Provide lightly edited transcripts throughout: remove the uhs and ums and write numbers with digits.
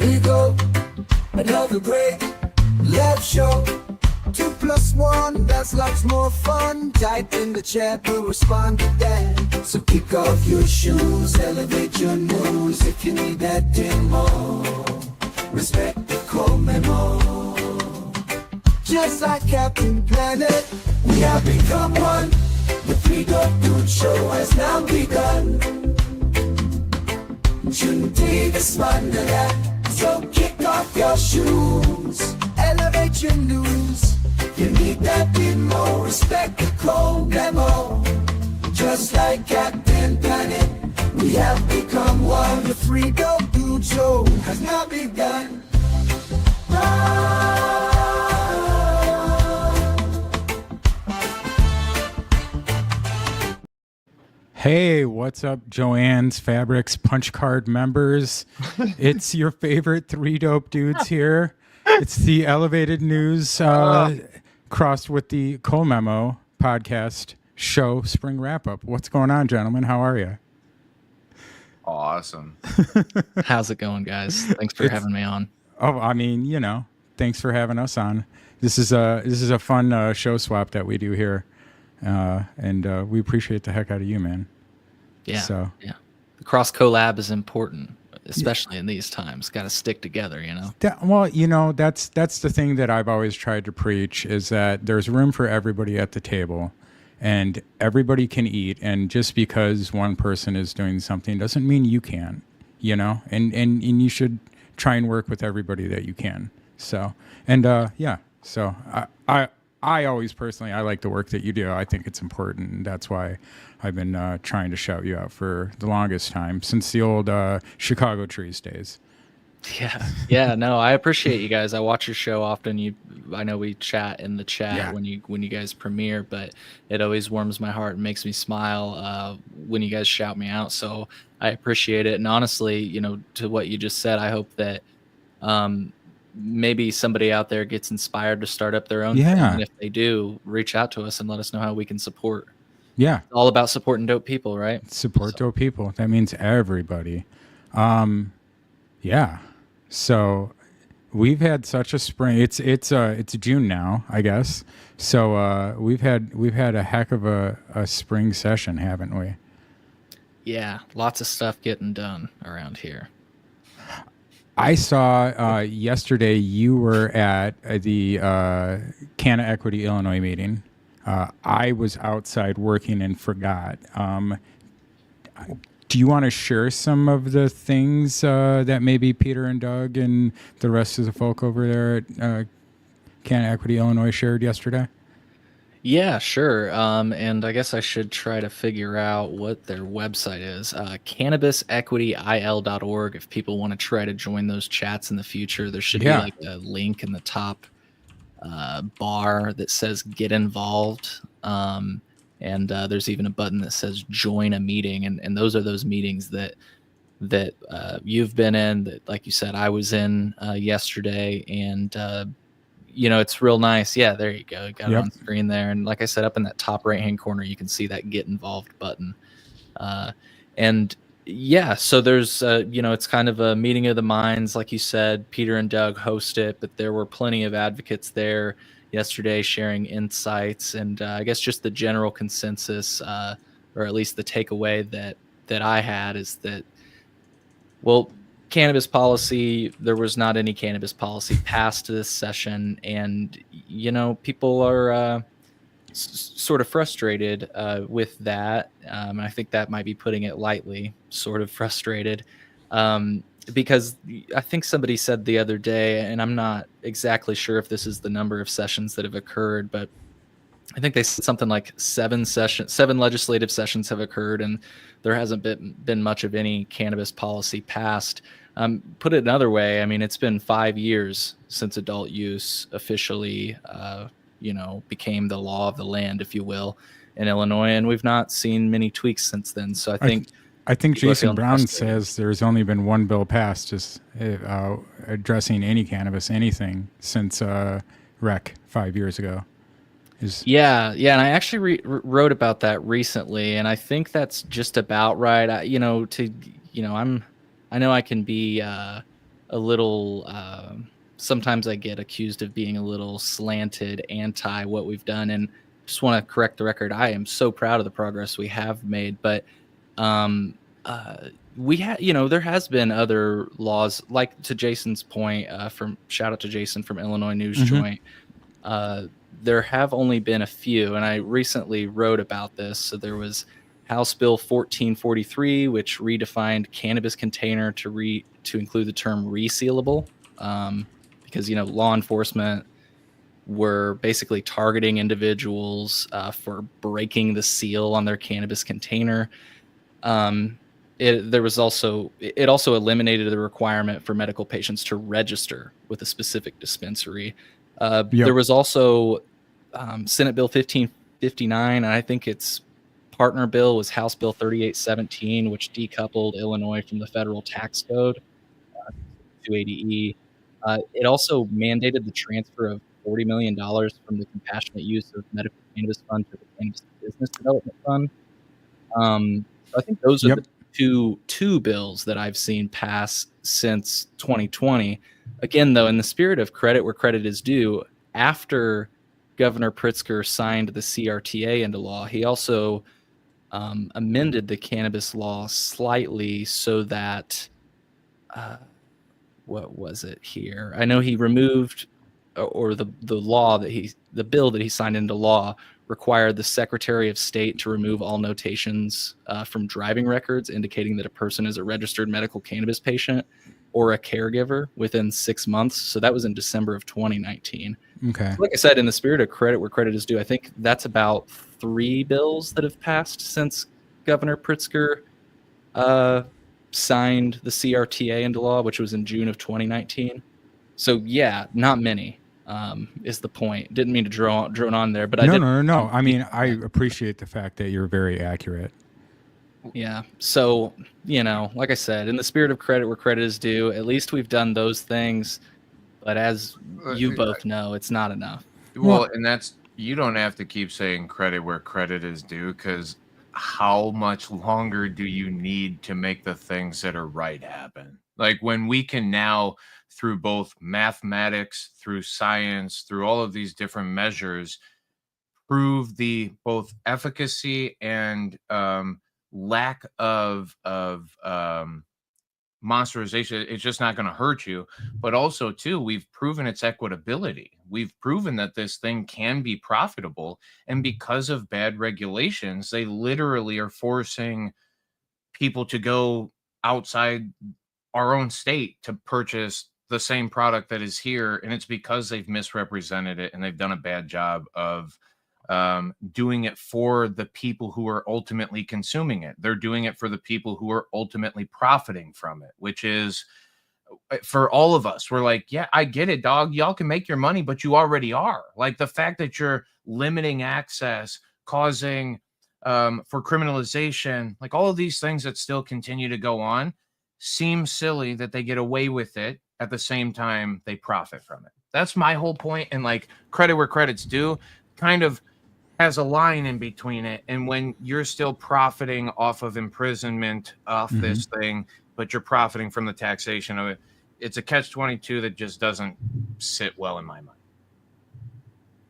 we go, another great love show. 2 + 1, that's lots more fun. Type in the chat, we'll respond to that. So kick off your shoes, elevate your news. If you need that demo, respect the ColeMemo. Just like Captain Planet, we have become one. The 3 Dope Dudes show has now begun. Shouldn't is under that. So kick off your shoes, elevate your news. You need that demo, respect the ColeMemo. Just like Captain Planet, we have become one. The 3 Dope Dude show has now begun. Hey, what's up, Joanne's Fabrics Punch Card members? It's your favorite 3 Dope Dudes here. It's the Elevated News crossed with the ColeMemo podcast show spring wrap-up. What's going on, gentlemen? How are you? Awesome. How's it going, guys? Thanks for having me on. Oh, I mean, you know, thanks for having us on. This is a fun show swap that we do here. And we appreciate the heck out of you, man. Yeah. So yeah, the cross collab is important, especially in these times. Got to stick together, you know. Well, you know, that's the thing that I've always tried to preach is that there's room for everybody at the table, and everybody can eat. And just because one person is doing something doesn't mean you can, you know. And you should try and work with everybody that you can. So yeah. So I always personally, I like the work that you do. I think it's important. And that's why I've been trying to shout you out for the longest time, since the old Chicago Trees days. Yeah. No, I appreciate you guys. I watch your show often. I know we chat in the chat when you guys premiere, but it always warms my heart and makes me smile when you guys shout me out. So I appreciate it. And honestly, you know, to what you just said, I hope that maybe somebody out there gets inspired to start up their own thing. And if they do, reach out to us and let us know how we can support. Yeah. It's all about supporting dope people, right? Support dope people. That means everybody. Yeah. So we've had such a spring. It's June now, I guess. So we've had a heck of a spring session, haven't we? Yeah. Lots of stuff getting done around here. I saw yesterday you were at the Canna Equity Illinois meeting. I was outside working and forgot. Do you want to share some of the things that maybe Peter and Doug and the rest of the folk over there at Canna Equity Illinois shared yesterday? Yeah, sure. And I guess I should try to figure out what their website is. CannabisEquityIL.org. If people want to try to join those chats in the future, there should be like a link in the top bar that says get involved. And there's even a button that says join a meeting. And those are those meetings that you've been in, that, like you said, I was in yesterday. And you know, it's real nice. Yeah, there you go. Got it on screen there. And like I said, up in that top right-hand corner, you can see that Get Involved button. And yeah, so there's, you know, it's kind of a meeting of the minds. Like you said, Peter and Doug host it, but there were plenty of advocates there yesterday sharing insights. And I guess just the general consensus, or at least the takeaway that I had is that, well, cannabis policy, there was not any cannabis policy passed this session, and you know, people are sort of frustrated with that. I think that might be putting it lightly, sort of frustrated, because I think somebody said the other day, and I'm not exactly sure if this is the number of sessions that have occurred, but I think they said something like 7 legislative sessions have occurred, and there hasn't been much of any cannabis policy passed. Put it another way, I mean, it's been 5 years since adult use officially, you know, became the law of the land, if you will, in Illinois, and we've not seen many tweaks since then. So I think Jason Brown says there's only been one bill passed just addressing any cannabis, anything, since rec 5 years ago. Yeah, and I actually wrote about that recently, and I think that's just about right. I know I can be a little. Sometimes I get accused of being a little slanted anti what we've done, and just want to correct the record. I am so proud of the progress we have made, but um, we had, there has been other laws, like to Jason's point. From shout out to Jason from Illinois News Hmm. Joint. Uh, there have only been a few, and I recently wrote about this. So there was House Bill 1443, which redefined cannabis container to include the term resealable, because law enforcement were basically targeting individuals for breaking the seal on their cannabis container. Um, it also eliminated the requirement for medical patients to register with a specific dispensary. There Yep. was also Senate Bill 1559, and I think its partner bill was House Bill 3817, which decoupled Illinois from the federal tax code, 280E. It also mandated the transfer of $40 million from the compassionate use of medical cannabis fund to the cannabis business development fund. So I think those are Yep. the two bills that I've seen pass since 2020. Again, though, in the spirit of credit where credit is due, after Governor Pritzker signed the CRTA into law, he also amended the cannabis law slightly so that what was it here? I know he removed, or the bill that he signed into law required the Secretary of State to remove all notations from driving records indicating that a person is a registered medical cannabis patient or a caregiver within 6 months. So that was in December of 2019. Okay. So like I said, in the spirit of credit where credit is due, I think that's about 3 bills that have passed since Governor Pritzker signed the CRTA into law, which was in June of 2019. So yeah, not many is the point. Didn't mean to drone on there, but I did. No. I mean, I appreciate the fact that you're very accurate. Yeah. So, like I said, in the spirit of credit where credit is due, at least we've done those things. But as you both know, it's not enough. Well, and that's, you don't have to keep saying credit where credit is due, because how much longer do you need to make the things that are right happen? Like when we can now, through both mathematics, through science, through all of these different measures, prove the both efficacy and lack of monsterization, it's just not going to hurt you. But also too, we've proven its equitability. We've proven that this thing can be profitable, and because of bad regulations, they literally are forcing people to go outside our own state to purchase the same product that is here, and it's because they've misrepresented it and they've done a bad job of doing it for the people who are ultimately consuming it. They're doing it for the people who are ultimately profiting from it, which is for all of us. We're like, yeah, I get it, dog. Y'all can make your money, but you already are. Like the fact that you're limiting access, causing for criminalization, like all of these things that still continue to go on, seem silly that they get away with it at the same time they profit from it. That's my whole point. And like credit where credit's due kind of has a line in between it. And when you're still profiting off of imprisonment off this thing, but you're profiting from the taxation of it, it's a catch-22 that just doesn't sit well in my mind.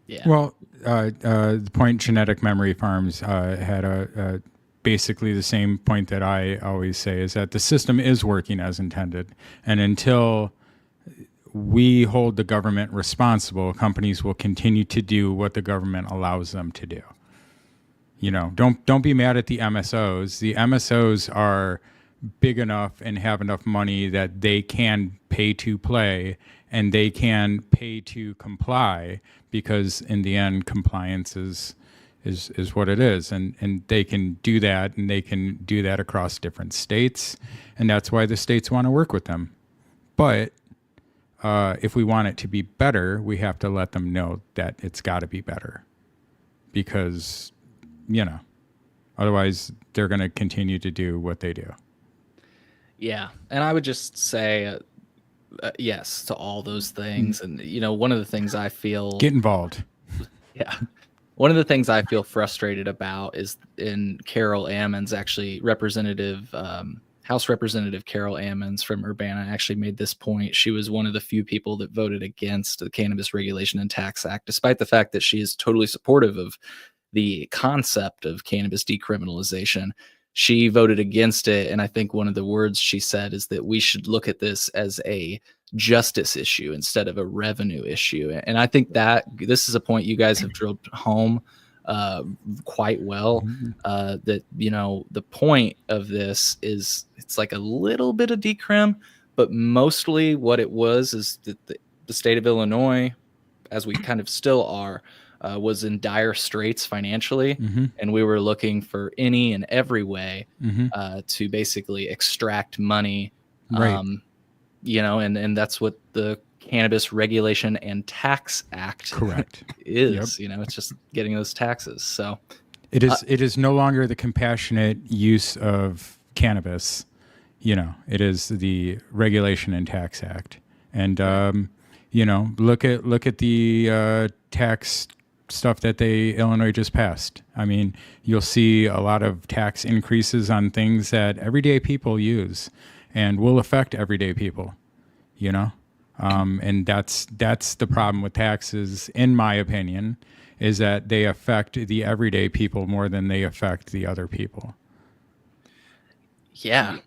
Yeah. Well, the point Genetic Memory Farms had a basically the same point that I always say, is that the system is working as intended. And until we hold the government responsible, companies will continue to do what the government allows them to do. Don't be mad at the MSOs. The MSOs are big enough and have enough money that they can pay to play and they can pay to comply, because in the end, compliance is what it is. And they can do that, and they can do that across different states. And that's why the states want to work with them. But if we want it to be better, we have to let them know that it's got to be better, because, otherwise they're going to continue to do what they do. Yeah. And I would just say yes to all those things. And, one of the things I feel... Get involved. Yeah. One of the things I feel frustrated about is in Carol Ammon's, actually, Representative House Representative Carol Ammons from Urbana actually made this point. She was one of the few people that voted against the Cannabis Regulation and Tax Act, despite the fact that she is totally supportive of the concept of cannabis decriminalization. She voted against it, and I think one of the words she said is that we should look at this as a justice issue instead of a revenue issue. And I think that this is a point you guys have drilled home quite well. That, you know, the point of this is it's like a little bit of decrim, but mostly what it was is that the state of Illinois, as we kind of still are, was in dire straits financially, and we were looking for any and every way to basically extract money, Right. you know, and that's what the Cannabis Regulation and Tax Act Correct. is. You know, it's just getting those taxes. So It is no longer the compassionate use of cannabis. You know, it is the Regulation and Tax Act. And you know, look at the tax stuff that Illinois just passed. I mean, you'll see a lot of tax increases on things that everyday people use and will affect everyday people, you know? And that's the problem with taxes, in my opinion, is that they affect the everyday people more than they affect the other people. yeah.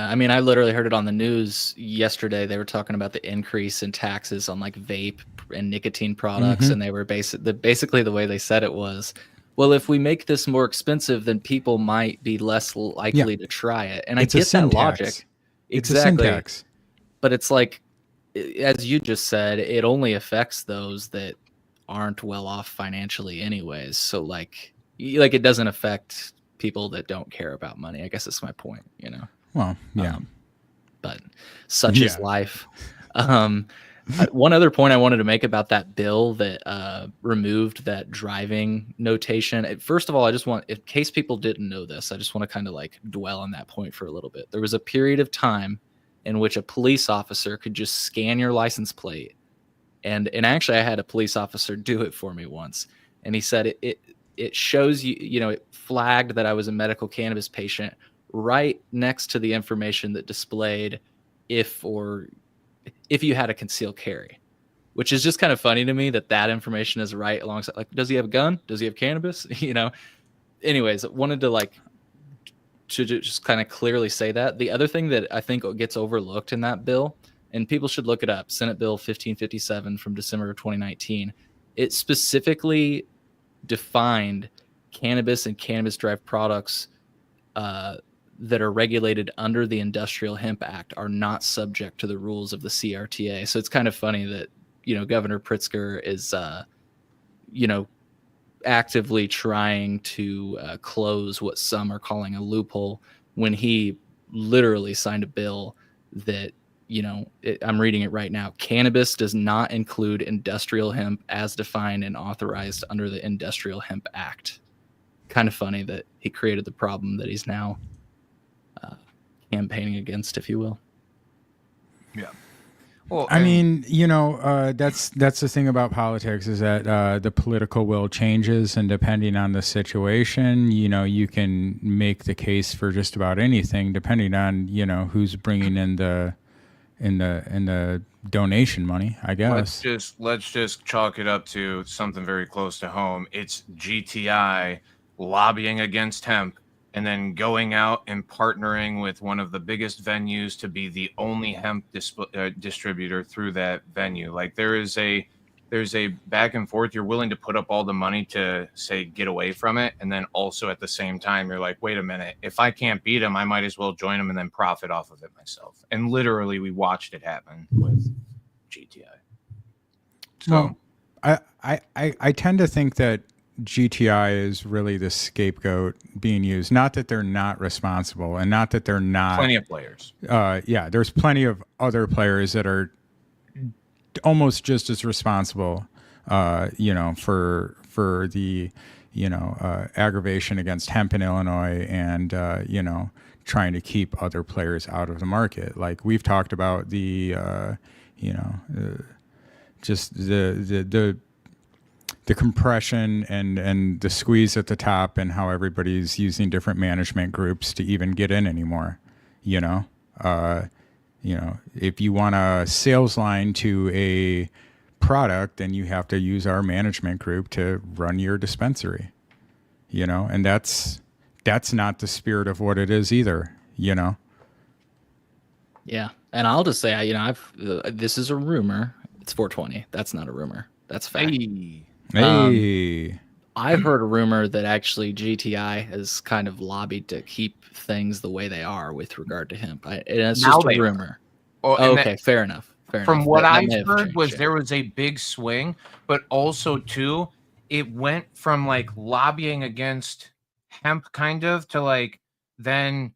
I mean, I literally heard it on the news yesterday. They were talking about the increase in taxes on like vape and nicotine products, and they were basically the way they said it was, well, if we make this more expensive, then people might be less likely to try it. And It's I a get sin that tax. logic. It's a Exactly. sin tax. But it's like, as you just said, it only affects those that aren't well off financially anyways. So like it doesn't affect people that don't care about money. I guess that's my point, you know? Well, yeah. But such is life. One other point I wanted to make about that bill that removed that driving notation. First of all, I just want, in case people didn't know this, I just want to kind of like dwell on that point for a little bit. There was a period of time in which a police officer could just scan your license plate. And actually I had a police officer do it for me once. And he said it shows you, you know, it flagged that I was a medical cannabis patient right next to the information that displayed if you had a concealed carry, which is just kind of funny to me that information is right alongside, like, does he have a gun? Does he have cannabis? You know, anyways, wanted to just kind of clearly say that. The other thing that I think gets overlooked in that bill, and people should look it up, Senate Bill 1557 from December of 2019, it specifically defined cannabis and cannabis-derived products that are regulated under the Industrial Hemp Act are not subject to the rules of the CRTA. So it's kind of funny that, you know, Governor Pritzker is, you know, actively trying to close what some are calling a loophole when he literally signed a bill that, you know, I'm reading it right now. Cannabis does not include industrial hemp as defined and authorized under the Industrial Hemp Act. Kind of funny that he created the problem that he's now campaigning against, if you will. Yeah. Well, I mean, you know, that's the thing about politics is that the political will changes, and depending on the situation, you know, you can make the case for just about anything, depending on, you know, who's bringing in the donation money, I guess. Let's just chalk it up to something very close to home. It's GTI lobbying against hemp, and then going out and partnering with one of the biggest venues to be the only hemp distributor through that venue. Like there's a back and forth. You're willing to put up all the money to say get away from it, and then also at the same time you're like, wait a minute, if I can't beat him, I might as well join him and then profit off of it myself. And literally we watched it happen with GTI. So well, I tend to think that GTI is really the scapegoat being used. Not that they're not responsible, and not that they're not plenty of players. Yeah, there's plenty of other players that are almost just as responsible, you know, for the, you know, aggravation against hemp in Illinois, and you know, trying to keep other players out of the market. Like we've talked about the, you know, just the compression and the squeeze at the top, and how everybody's using different management groups to even get in anymore. you know. If you want a sales line to a product, then you have to use our management group to run your dispensary, and that's not the spirit of what it is either, Yeah. And I'll just say, this is a rumor. It's 420. That's not a rumor. That's fact. Hey. I've heard a rumor that actually GTI has kind of lobbied to keep things the way they are with regard to hemp. And it's just a rumor. Okay, fair enough. From what I've heard was there was a big swing, but also too, it went from like lobbying against hemp kind of to like then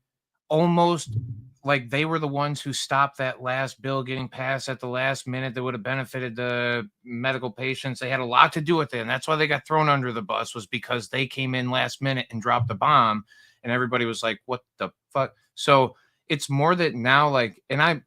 almost like they were the ones who stopped that last bill getting passed at the last minute that would have benefited the medical patients. They had a lot to do with it, and that's why they got thrown under the bus, was because they came in last minute and dropped the bomb, and everybody was like, what the fuck? So it's more that now, like, and I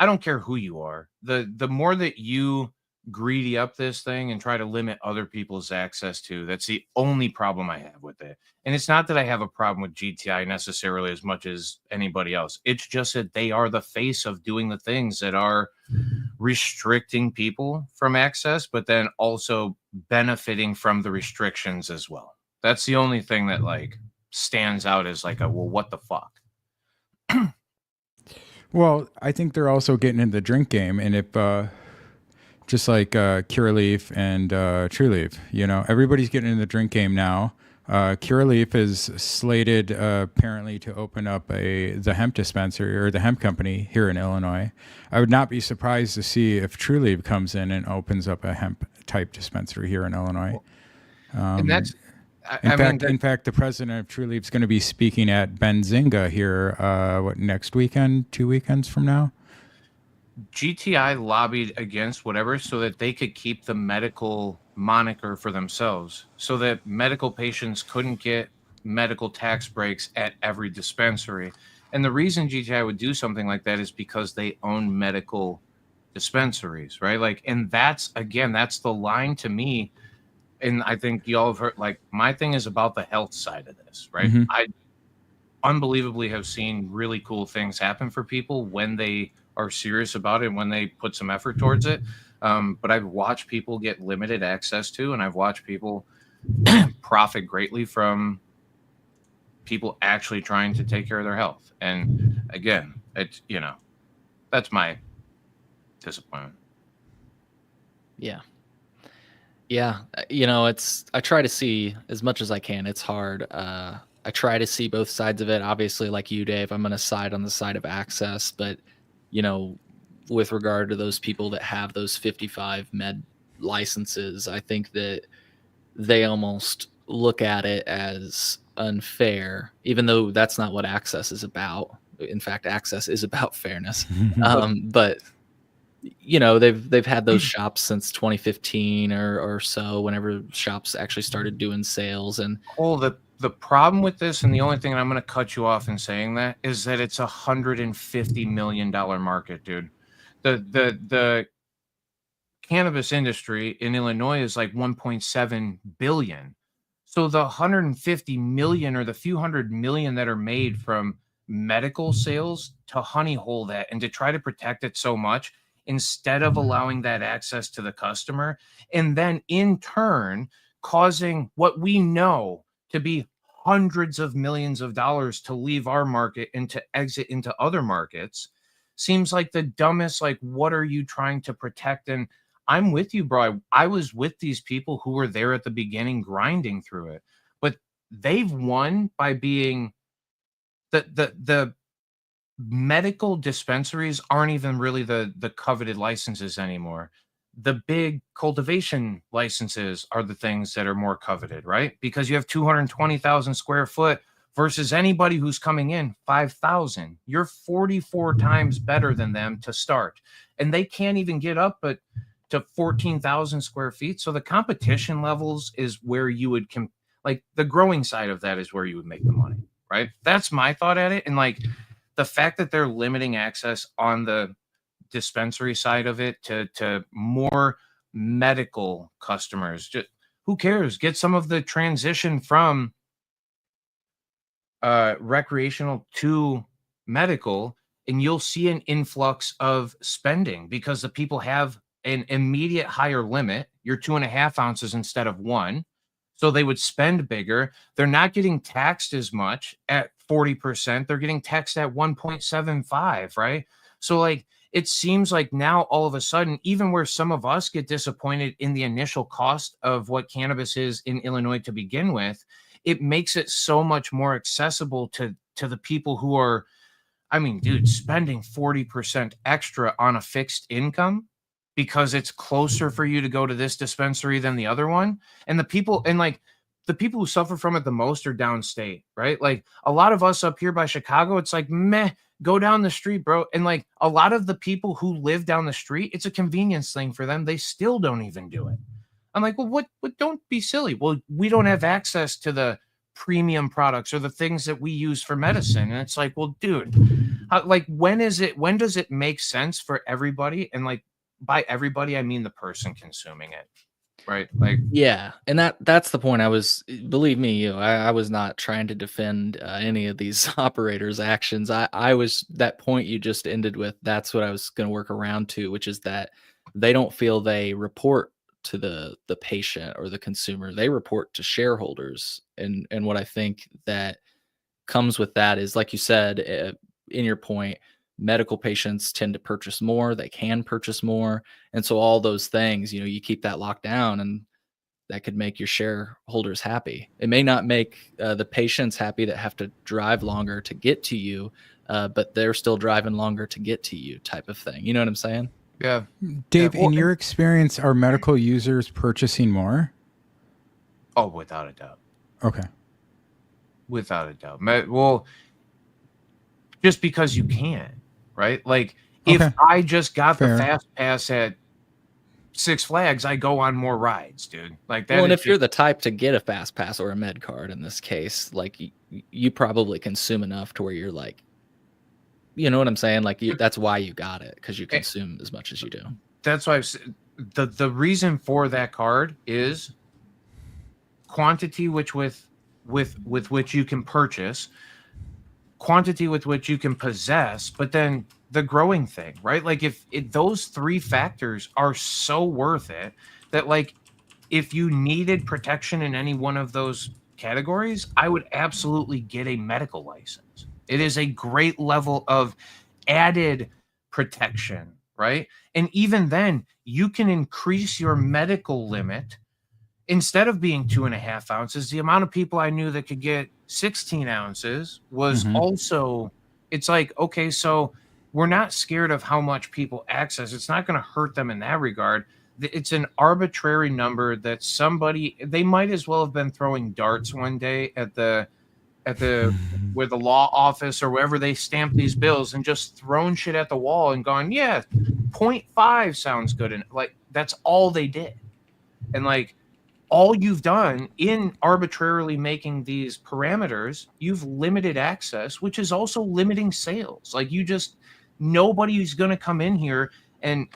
don't care who you are, the more that you greedy up this thing and try to limit other people's access to, that's the only problem I have with it. And it's not that I have a problem with GTI necessarily as much as anybody else. It's just that they are the face of doing the things that are restricting people from access, but then also benefiting from the restrictions as well. That's the only thing that like stands out as like well, what the fuck? Well, I think they're also getting in the drink game, and if just like Curaleaf and Trueleaf, everybody's getting in the drink game now. Curaleaf is slated apparently to open up the hemp dispensary or the hemp company here in Illinois. I would not be surprised to see if Trueleaf comes in and opens up a hemp type dispensary here in Illinois. And that's in fact, the president of Trueleaf is going to be speaking at Benzinga here, next weekend, 2 weekends from now? GTI lobbied against whatever so that they could keep the medical moniker for themselves, so that medical patients couldn't get medical tax breaks at every dispensary. And the reason GTI would do something like that is because they own medical dispensaries, right? Like, and that's the line to me. And I think y'all have heard, like, my thing is about the health side of this, right? Mm-hmm. I unbelievably have seen really cool things happen for people when they are serious about it, when they put some effort towards it. But I've watched people get limited access to, and I've watched people profit greatly from people actually trying to take care of their health. And again, it's, that's my disappointment. Yeah. I try to see as much as I can. It's hard. I try to see both sides of it. Obviously, like you, Dave, I'm going to side on the side of access, but with regard to those people that have those 55 med licenses, I think that they almost look at it as unfair, even though that's not what access is about. In fact, access is about fairness. But they've had those shops since 2015 or so, whenever shops actually started doing sales. And the problem with this, and the only thing, and I'm going to cut you off in saying that, is that it's $150 million market, dude. The cannabis industry in Illinois is like 1.7 billion. So the 150 million or the few hundred million that are made from medical sales, to honey hole that and to try to protect it so much instead of allowing that access to the customer, and then in turn causing what we know to be hundreds of millions of dollars to leave our market and to exit into other markets, seems like the dumbest. Like, what are you trying to protect? And I'm with you, bro. I was with these people who were there at the beginning grinding through it, but they've won by being the medical dispensaries aren't even really the coveted licenses anymore. The big cultivation licenses are the things that are more coveted, right? Because you have 220,000 square foot versus anybody who's coming in 5,000. You're 44 times better than them to start. And they can't even get up to 14,000 square feet. So the competition levels is where you would like the growing side of that is where you would make the money, right? That's my thought at it. And like the fact that they're limiting access on the dispensary side of it to more medical customers, just who cares? Get some of the transition from recreational to medical, and you'll see an influx of spending because the people have an immediate higher limit. You're 2.5 ounces instead of 1. So they would spend bigger. They're not getting taxed as much at 40%. They're getting taxed at 1.75, right? So like it seems like now all of a sudden, even where some of us get disappointed in the initial cost of what cannabis is in Illinois to begin with, it makes it so much more accessible to the people who are, I mean, dude, spending 40% extra on a fixed income because it's closer for you to go to this dispensary than the other one. And the people, and like the people who suffer from it the most are downstate, right? Like a lot of us up here by Chicago, it's like, meh, go down the street, bro. And like a lot of the people who live down the street, it's a convenience thing for them. They still don't even do it. I'm like, well, what, don't be silly. Well, we don't have access to the premium products or the things that we use for medicine. And it's like, well, dude, like when does it make sense for everybody? And like by everybody, I mean the person consuming it. Right. Like, yeah. And that's the point. Believe me, I was not trying to defend any of these operators' actions. I was, that point you just ended with, that's what I was going to work around to, which is that they don't feel they report to the patient or the consumer. They report to shareholders. And what I think that comes with that is, like you said, in your point, medical patients tend to purchase more, they can purchase more. And so all those things, you keep that locked down, and that could make your shareholders happy. It may not make the patients happy that have to drive longer to get to you, but they're still driving longer to get to you, type of thing. You know what I'm saying? yeah. Dave, Yeah, well, in your experience, are medical users purchasing more? Oh, without a doubt. Okay. Without a doubt. Well, just because you can, right? Like if Okay. I just got Fair. the fast pass at Six Flags, I go on more rides, dude. Like that. Well, and is if you're the type to get a fast pass or a med card in this case, like you probably consume enough to where you're like, you know what I'm saying? Like that's why you got it, because you consume as much as you do. That's why the reason for that card is quantity, which with which you can purchase, quantity with which you can possess, but then the growing thing, right? Like if those 3 factors are so worth it that like if you needed protection in any one of those categories, I would absolutely get a medical license. It is a great level of added protection, right? And even then, you can increase your medical limit. Instead of being 2.5 ounces, the amount of people I knew that could get 16 ounces was also, it's like, okay, so we're not scared of how much people access. It's not going to hurt them in that regard. It's an arbitrary number that they might as well have been throwing darts one day at the where the law office or wherever they stamp these bills and just thrown shit at the wall and gone, yeah, 0.5 sounds good. And like, that's all they did. And like, all you've done in arbitrarily making these parameters, you've limited access, which is also limiting sales. Like nobody's going to come in here. And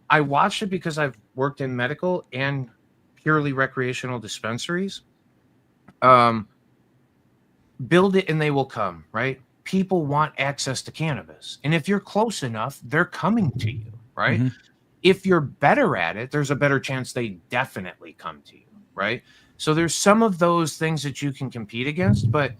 I watched it because I've worked in medical and purely recreational dispensaries. Build it and they will come, right? People want access to cannabis. And if you're close enough, they're coming to you, right? Mm-hmm. If you're better at it, there's a better chance they definitely come to you, right? So there's some of those things that you can compete against, but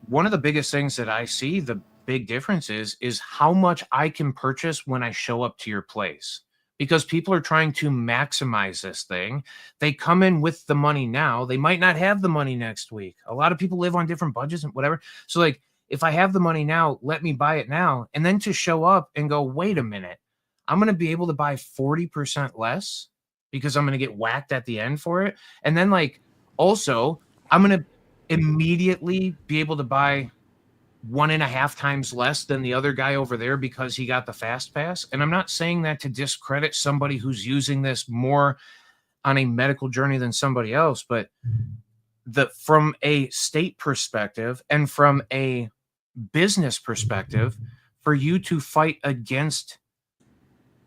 one of the biggest things that I see, the big difference is how much I can purchase when I show up to your place. Because people are trying to maximize this thing. They come in with the money now. They might not have the money next week. A lot of people live on different budgets and whatever. So like, if I have the money now, let me buy it now. And then to show up and go, wait a minute, I'm going to be able to buy 40% less because I'm going to get whacked at the end for it. And then like, also, I'm going to immediately be able to buy 1.5 times less than the other guy over there because he got the fast pass. And I'm not saying that to discredit somebody who's using this more on a medical journey than somebody else, but from a state perspective and from a business perspective, for you to fight against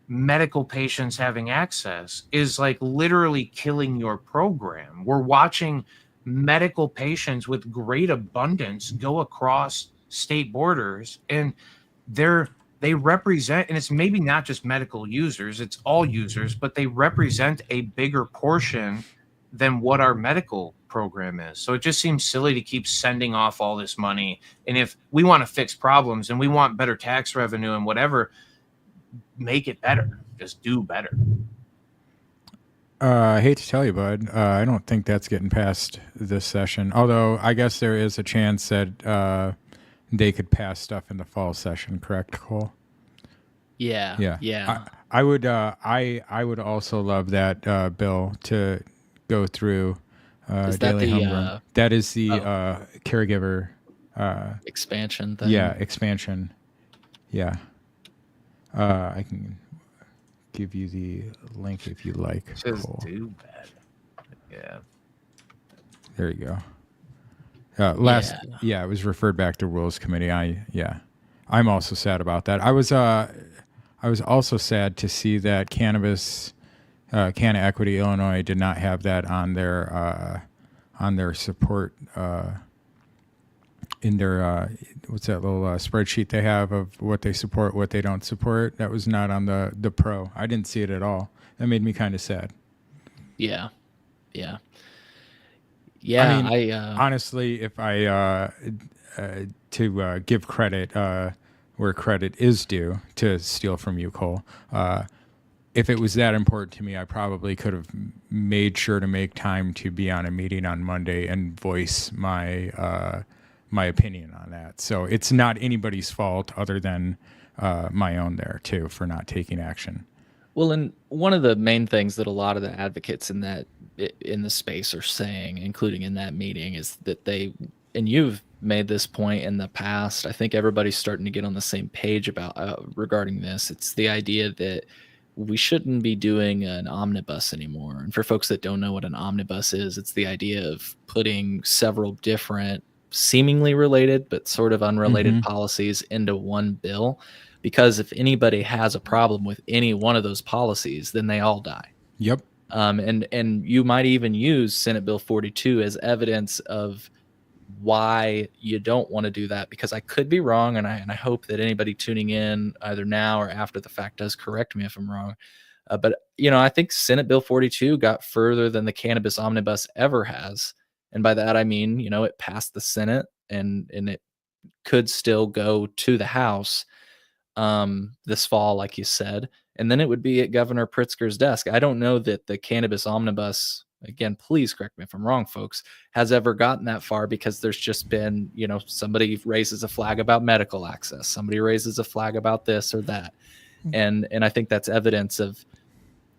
medical patients having access is like literally killing your program. We're watching medical patients with great abundance go across state borders, and they represent, and it's maybe not just medical users, it's all users, but they represent a bigger portion than what our medical program is. So it just seems silly to keep sending off all this money. And if we want to fix problems and we want better tax revenue and whatever, make it better. Just do better. I hate to tell you, bud, I don't think that's getting past this session. Although I guess there is a chance that they could pass stuff in the fall session, correct, Cole? Yeah. I would also love that bill to go through. Is that daily the homeroom. That is the caregiver expansion thing? Yeah, expansion. Yeah. I can give you the link if you like. Just Cole. do bad. Yeah. There you go. It was referred back to Rules Committee. I'm also sad about that. I was also sad to see that Cannabis Canna Equity Illinois did not have that on their support in their what's that little spreadsheet they have of what they support, what they don't support. That was not on the pro. I didn't see it at all. That made me kind of sad. Yeah. I mean, honestly, if I to give credit where credit is due, to steal from you, Cole, if it was that important to me, I probably could have made sure to make time to be on a meeting on Monday and voice my my opinion on that. So it's not anybody's fault other than my own there too for not taking action. Well, and one of the main things that a lot of the advocates in the space are saying, including in that meeting, is that and you've made this point in the past, I think everybody's starting to get on the same page about regarding this. It's the idea that we shouldn't be doing an omnibus anymore. And for folks that don't know what an omnibus is, it's the idea of putting several different seemingly related but sort of unrelated policies into one bill. Because if anybody has a problem with any one of those policies, then they all die. Yep. And you might even use Senate Bill 42 as evidence of why you don't want to do that, because I could be wrong, and I hope that anybody tuning in either now or after the fact does correct me if I'm wrong. But I think Senate Bill 42 got further than the cannabis omnibus ever has, and by that I mean it passed the Senate and it could still go to the House this fall, like you said, and then it would be at Governor Pritzker's desk. I don't know that the cannabis omnibus, again, please correct me if I'm wrong, folks, has ever gotten that far, because there's just been, somebody raises a flag about medical access, somebody raises a flag about this or that. And I think that's evidence of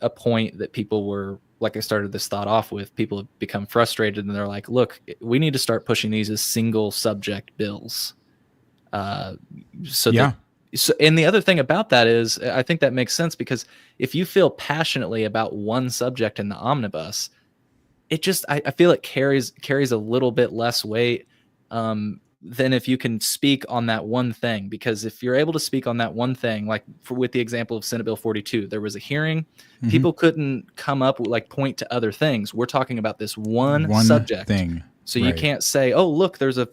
a point that people were, like I started this thought off with, people have become frustrated and they're like, look, we need to start pushing these as single subject bills. So, and the other thing about that is, I think that makes sense, because if you feel passionately about one subject in the omnibus, it just, I feel it carries a little bit less weight than if you can speak on that one thing. Because if you're able to speak on that one thing, like with the example of Senate Bill 42, there was a hearing, people couldn't come up with point to other things. We're talking about this one subject thing. So you can't say, oh, look, there's a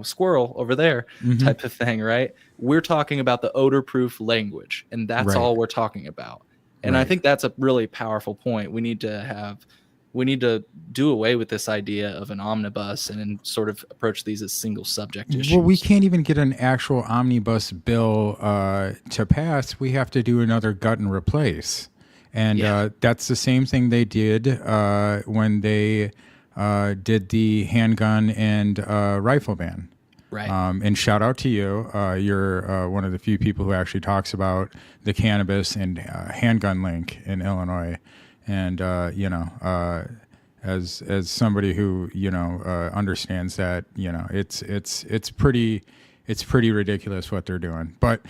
squirrel over there type of thing, right? We're talking about the odor-proof language, and that's all we're talking about. And I think that's a really powerful point. We need to do away with this idea of an omnibus and sort of approach these as single subject issues. Well, we can't even get an actual omnibus bill to pass. We have to do another gut and replace. And that's the same thing they did when they did the handgun and rifle ban. Right. And shout out to you. You're one of the few people who actually talks about the cannabis and handgun link in Illinois. And, as somebody who, understands that, it's pretty ridiculous what they're doing. But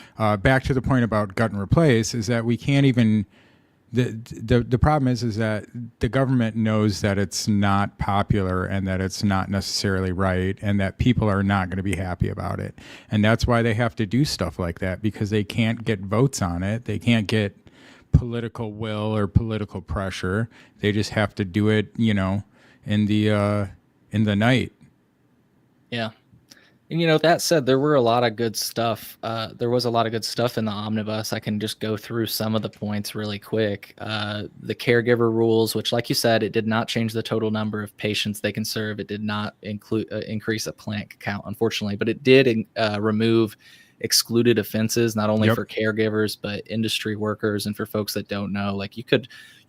back to the point about gut and replace is that we can't even, the problem is that the government knows that it's not popular and that it's not necessarily right and that people are not going to be happy about it. And that's why they have to do stuff like that, because they can't get votes on it. They can't get political will or political pressure. They just have to do it, in the night. Yeah. And, that said, there were a lot of good stuff. There was a lot of good stuff in the omnibus. I can just go through some of the points really quick. The caregiver rules, which, like you said, it did not change the total number of patients they can serve. It did not increase a plant count, unfortunately, but it did remove excluded offenses, not only for caregivers but industry workers. And for folks that don't know, like you could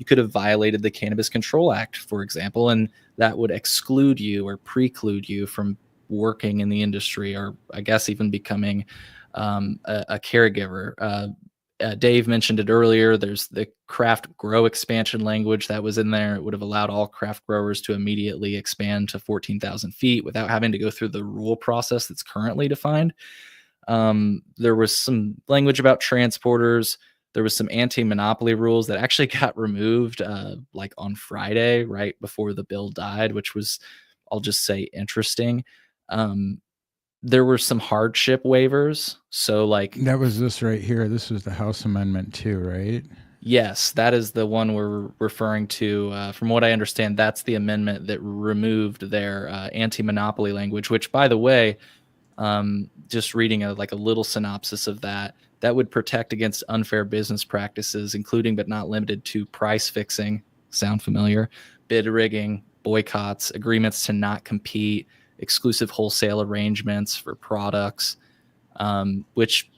have violated the Cannabis Control Act, for example, and that would exclude you or preclude you from working in the industry, or I guess even becoming a caregiver. Dave mentioned it earlier. There's the craft grow expansion language that was in there. It would have allowed all craft growers to immediately expand to 14,000 feet without having to go through the rule process that's currently defined. There was some language about transporters. There was some anti-monopoly rules that actually got removed like on Friday, right before the bill died, which was, I'll just say, interesting. There were some hardship waivers. So like that was this right here. This was the House Amendment too, right? Yes, that is the one we're referring to. From what I understand, that's the amendment that removed their anti-monopoly language, which, by the way, just reading a little synopsis of that would protect against unfair business practices, including but not limited to price fixing, sound familiar, bid rigging, boycotts, agreements to not compete, exclusive wholesale arrangements for products, which,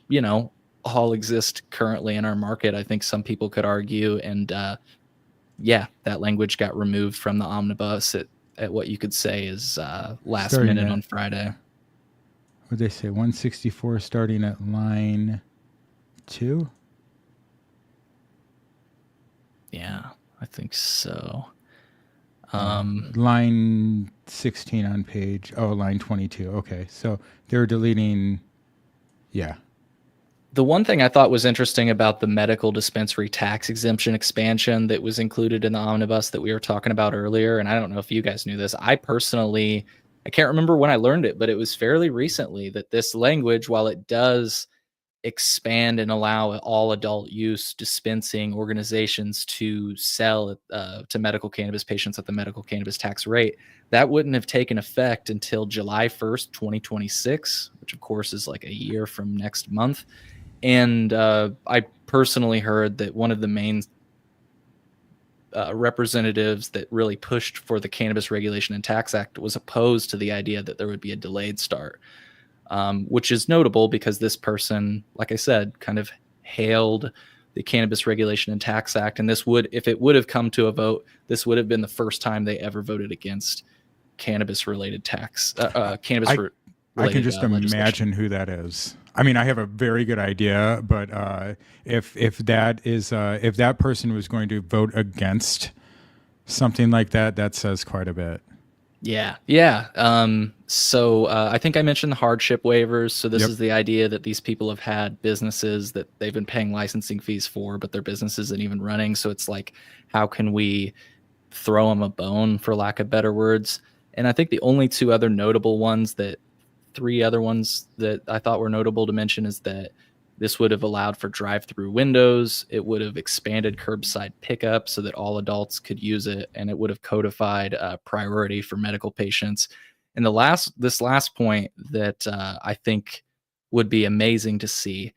all exist currently in our market. I think some people could argue. And that language got removed from the omnibus at what you could say is last Starting minute on Friday. What did they say? 164 starting at line 2? Yeah, I think so. Line 16 on page. Oh, line 22. Okay. So they're deleting. Yeah. The one thing I thought was interesting about the medical dispensary tax exemption expansion that was included in the omnibus that we were talking about earlier, and I don't know if you guys knew this, I can't remember when I learned it, but it was fairly recently that this language, while it does expand and allow all adult use dispensing organizations to sell to medical cannabis patients at the medical cannabis tax rate, that wouldn't have taken effect until July 1st, 2026, which of course is like a year from next month. And I personally heard that one of the main representatives that really pushed for the Cannabis Regulation and Tax Act was opposed to the idea that there would be a delayed start, which is notable because this person, like I said, kind of hailed the Cannabis Regulation and Tax Act. And this would, if it would have come to a vote, this would have been the first time they ever voted against cannabis-related tax. I can just imagine who that is. I mean, I have a very good idea, but if that person was going to vote against something like that, that says quite a bit. Yeah. So I think I mentioned the hardship waivers. So this is the idea that these people have had businesses that they've been paying licensing fees for, but their business isn't even running. So it's like, how can we throw them a bone, for lack of better words? And I think the only three other ones that I thought were notable to mention is that this would have allowed for drive-through windows. It would have expanded curbside pickup so that all adults could use it, and it would have codified priority for medical patients. And this last point that I think would be amazing to see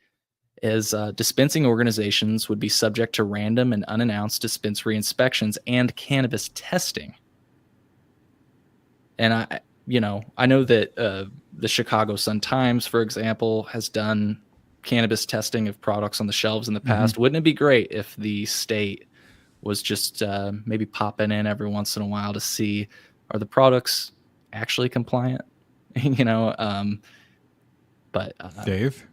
is dispensing organizations would be subject to random and unannounced dispensary inspections and cannabis testing. And I know that the Chicago Sun-Times, for example, has done cannabis testing of products on the shelves in the past. Mm-hmm. Wouldn't it be great if the state was just maybe popping in every once in a while to see, are the products actually compliant? But Dave,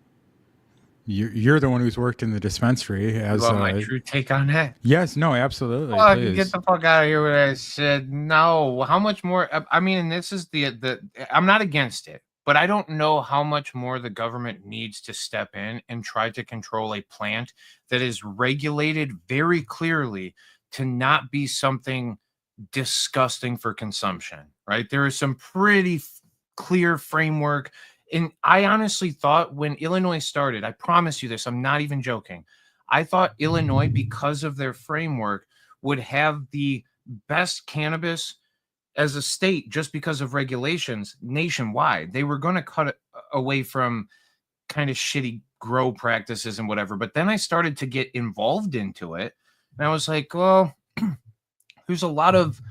you're the one who's worked in the dispensary. As my true take on that? Yes, no, absolutely. Get the fuck out of here with I said. No, how much more? I mean, this is the I'm not against it, but I don't know how much more the government needs to step in and try to control a plant that is regulated very clearly to not be something disgusting for consumption, right? There is some pretty clear framework. And I honestly thought when Illinois started, I promise you this, I'm not even joking, I thought Illinois, because of their framework, would have the best cannabis as a state, just because of regulations nationwide, they were going to cut away from kind of shitty grow practices and whatever. But then I started to get involved into it, and I was like, well, there's a lot of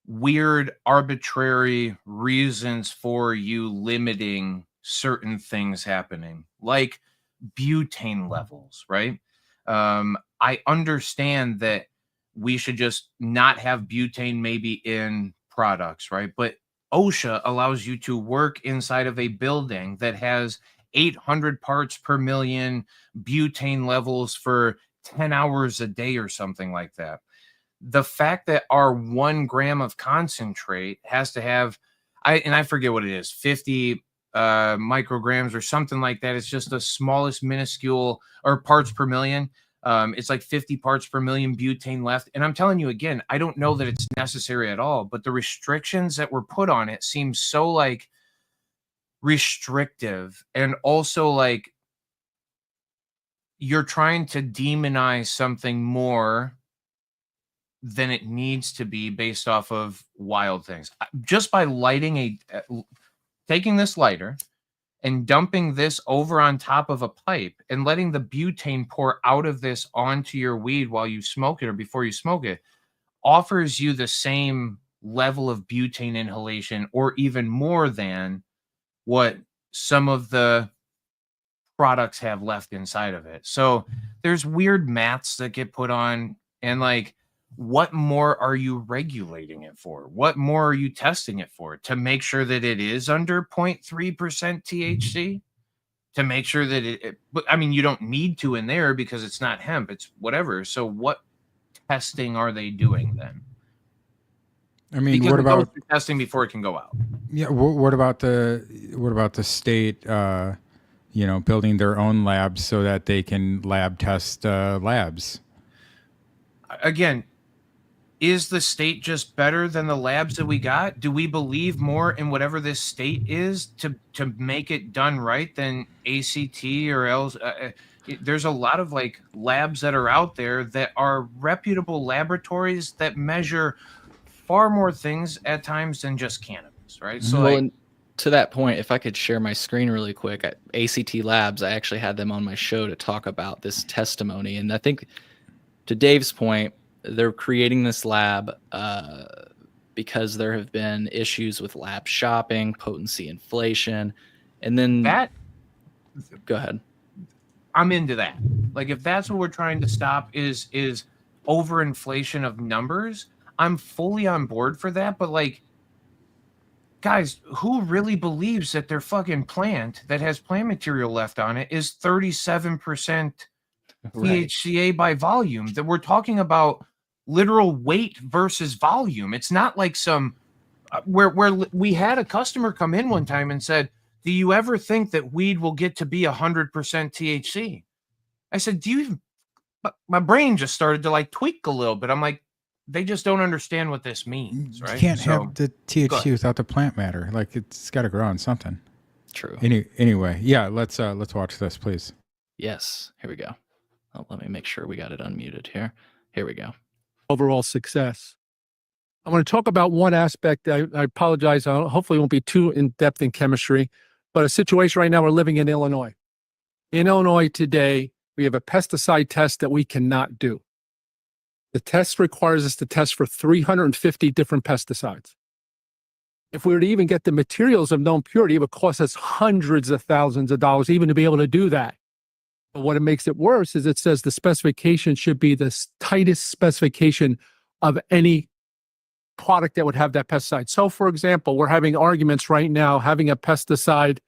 weird, arbitrary reasons for you limiting certain things happening, like butane levels, right? I understand that we should just not have butane maybe in products, right? But OSHA allows you to work inside of a building that has 800 parts per million butane levels for 10 hours a day or something like that. The fact that our 1 gram of concentrate has to have, I forget what it is, 50 micrograms or something like that. It's just the smallest minuscule, or parts per million. It's like 50 parts per million butane left. And I'm telling you again, I don't know that it's necessary at all, but the restrictions that were put on it seem so like restrictive, and also like you're trying to demonize something more than it needs to be based off of wild things. Just by taking this lighter and dumping this over on top of a pipe and letting the butane pour out of this onto your weed while you smoke it or before you smoke it offers you the same level of butane inhalation, or even more than what some of the products have left inside of it. So there's weird maths that get put on, and like, what more are you regulating it for? What more are you testing it for? To make sure that it is under 0.3% THC? To make sure that but I mean, you don't need to in there because it's not hemp, it's whatever. So what testing are they doing then? I mean, because what about testing before it can go out? Yeah, what about the state, building their own labs so that they can lab test labs? Again, is the state just better than the labs that we got? Do we believe more in whatever this state is to make it done right than ACT or else? There's a lot of like labs that are out there that are reputable laboratories that measure far more things at times than just cannabis, right? So well, and to that point, if I could share my screen really quick, at ACT Labs, I actually had them on my show to talk about this testimony. And I think, to Dave's point, they're creating this lab because there have been issues with lab shopping, potency inflation, and then go ahead. I'm into that. Like, if that's what we're trying to stop is overinflation of numbers, I'm fully on board for that. But like, guys, who really believes that their fucking plant that has plant material left on it is 37% THCA by volume? That we're talking about literal weight versus volume. It's not like some where we had a customer come in one time and said, "Do you ever think that weed will get to be 100% THC?" I said, "Do you even?" My brain just started to like tweak a little bit. I'm like, they just don't understand what this means, right? You can't have the THC without the plant matter. Like, it's got to grow on something. True. Anyway, yeah, let's watch this, please. Yes, here we go. Oh, let me make sure we got it unmuted here. Here we go. Overall success. I want to talk about one aspect. I apologize. I hopefully won't be too in-depth in chemistry, but a situation right now, we're living in Illinois. In Illinois today, we have a pesticide test that we cannot do. The test requires us to test for 350 different pesticides. If we were to even get the materials of known purity, it would cost us hundreds of thousands of dollars even to be able to do that. But what it makes it worse is it says the specification should be the tightest specification of any product that would have that pesticide. So, for example, we're having arguments right now, having a pesticide,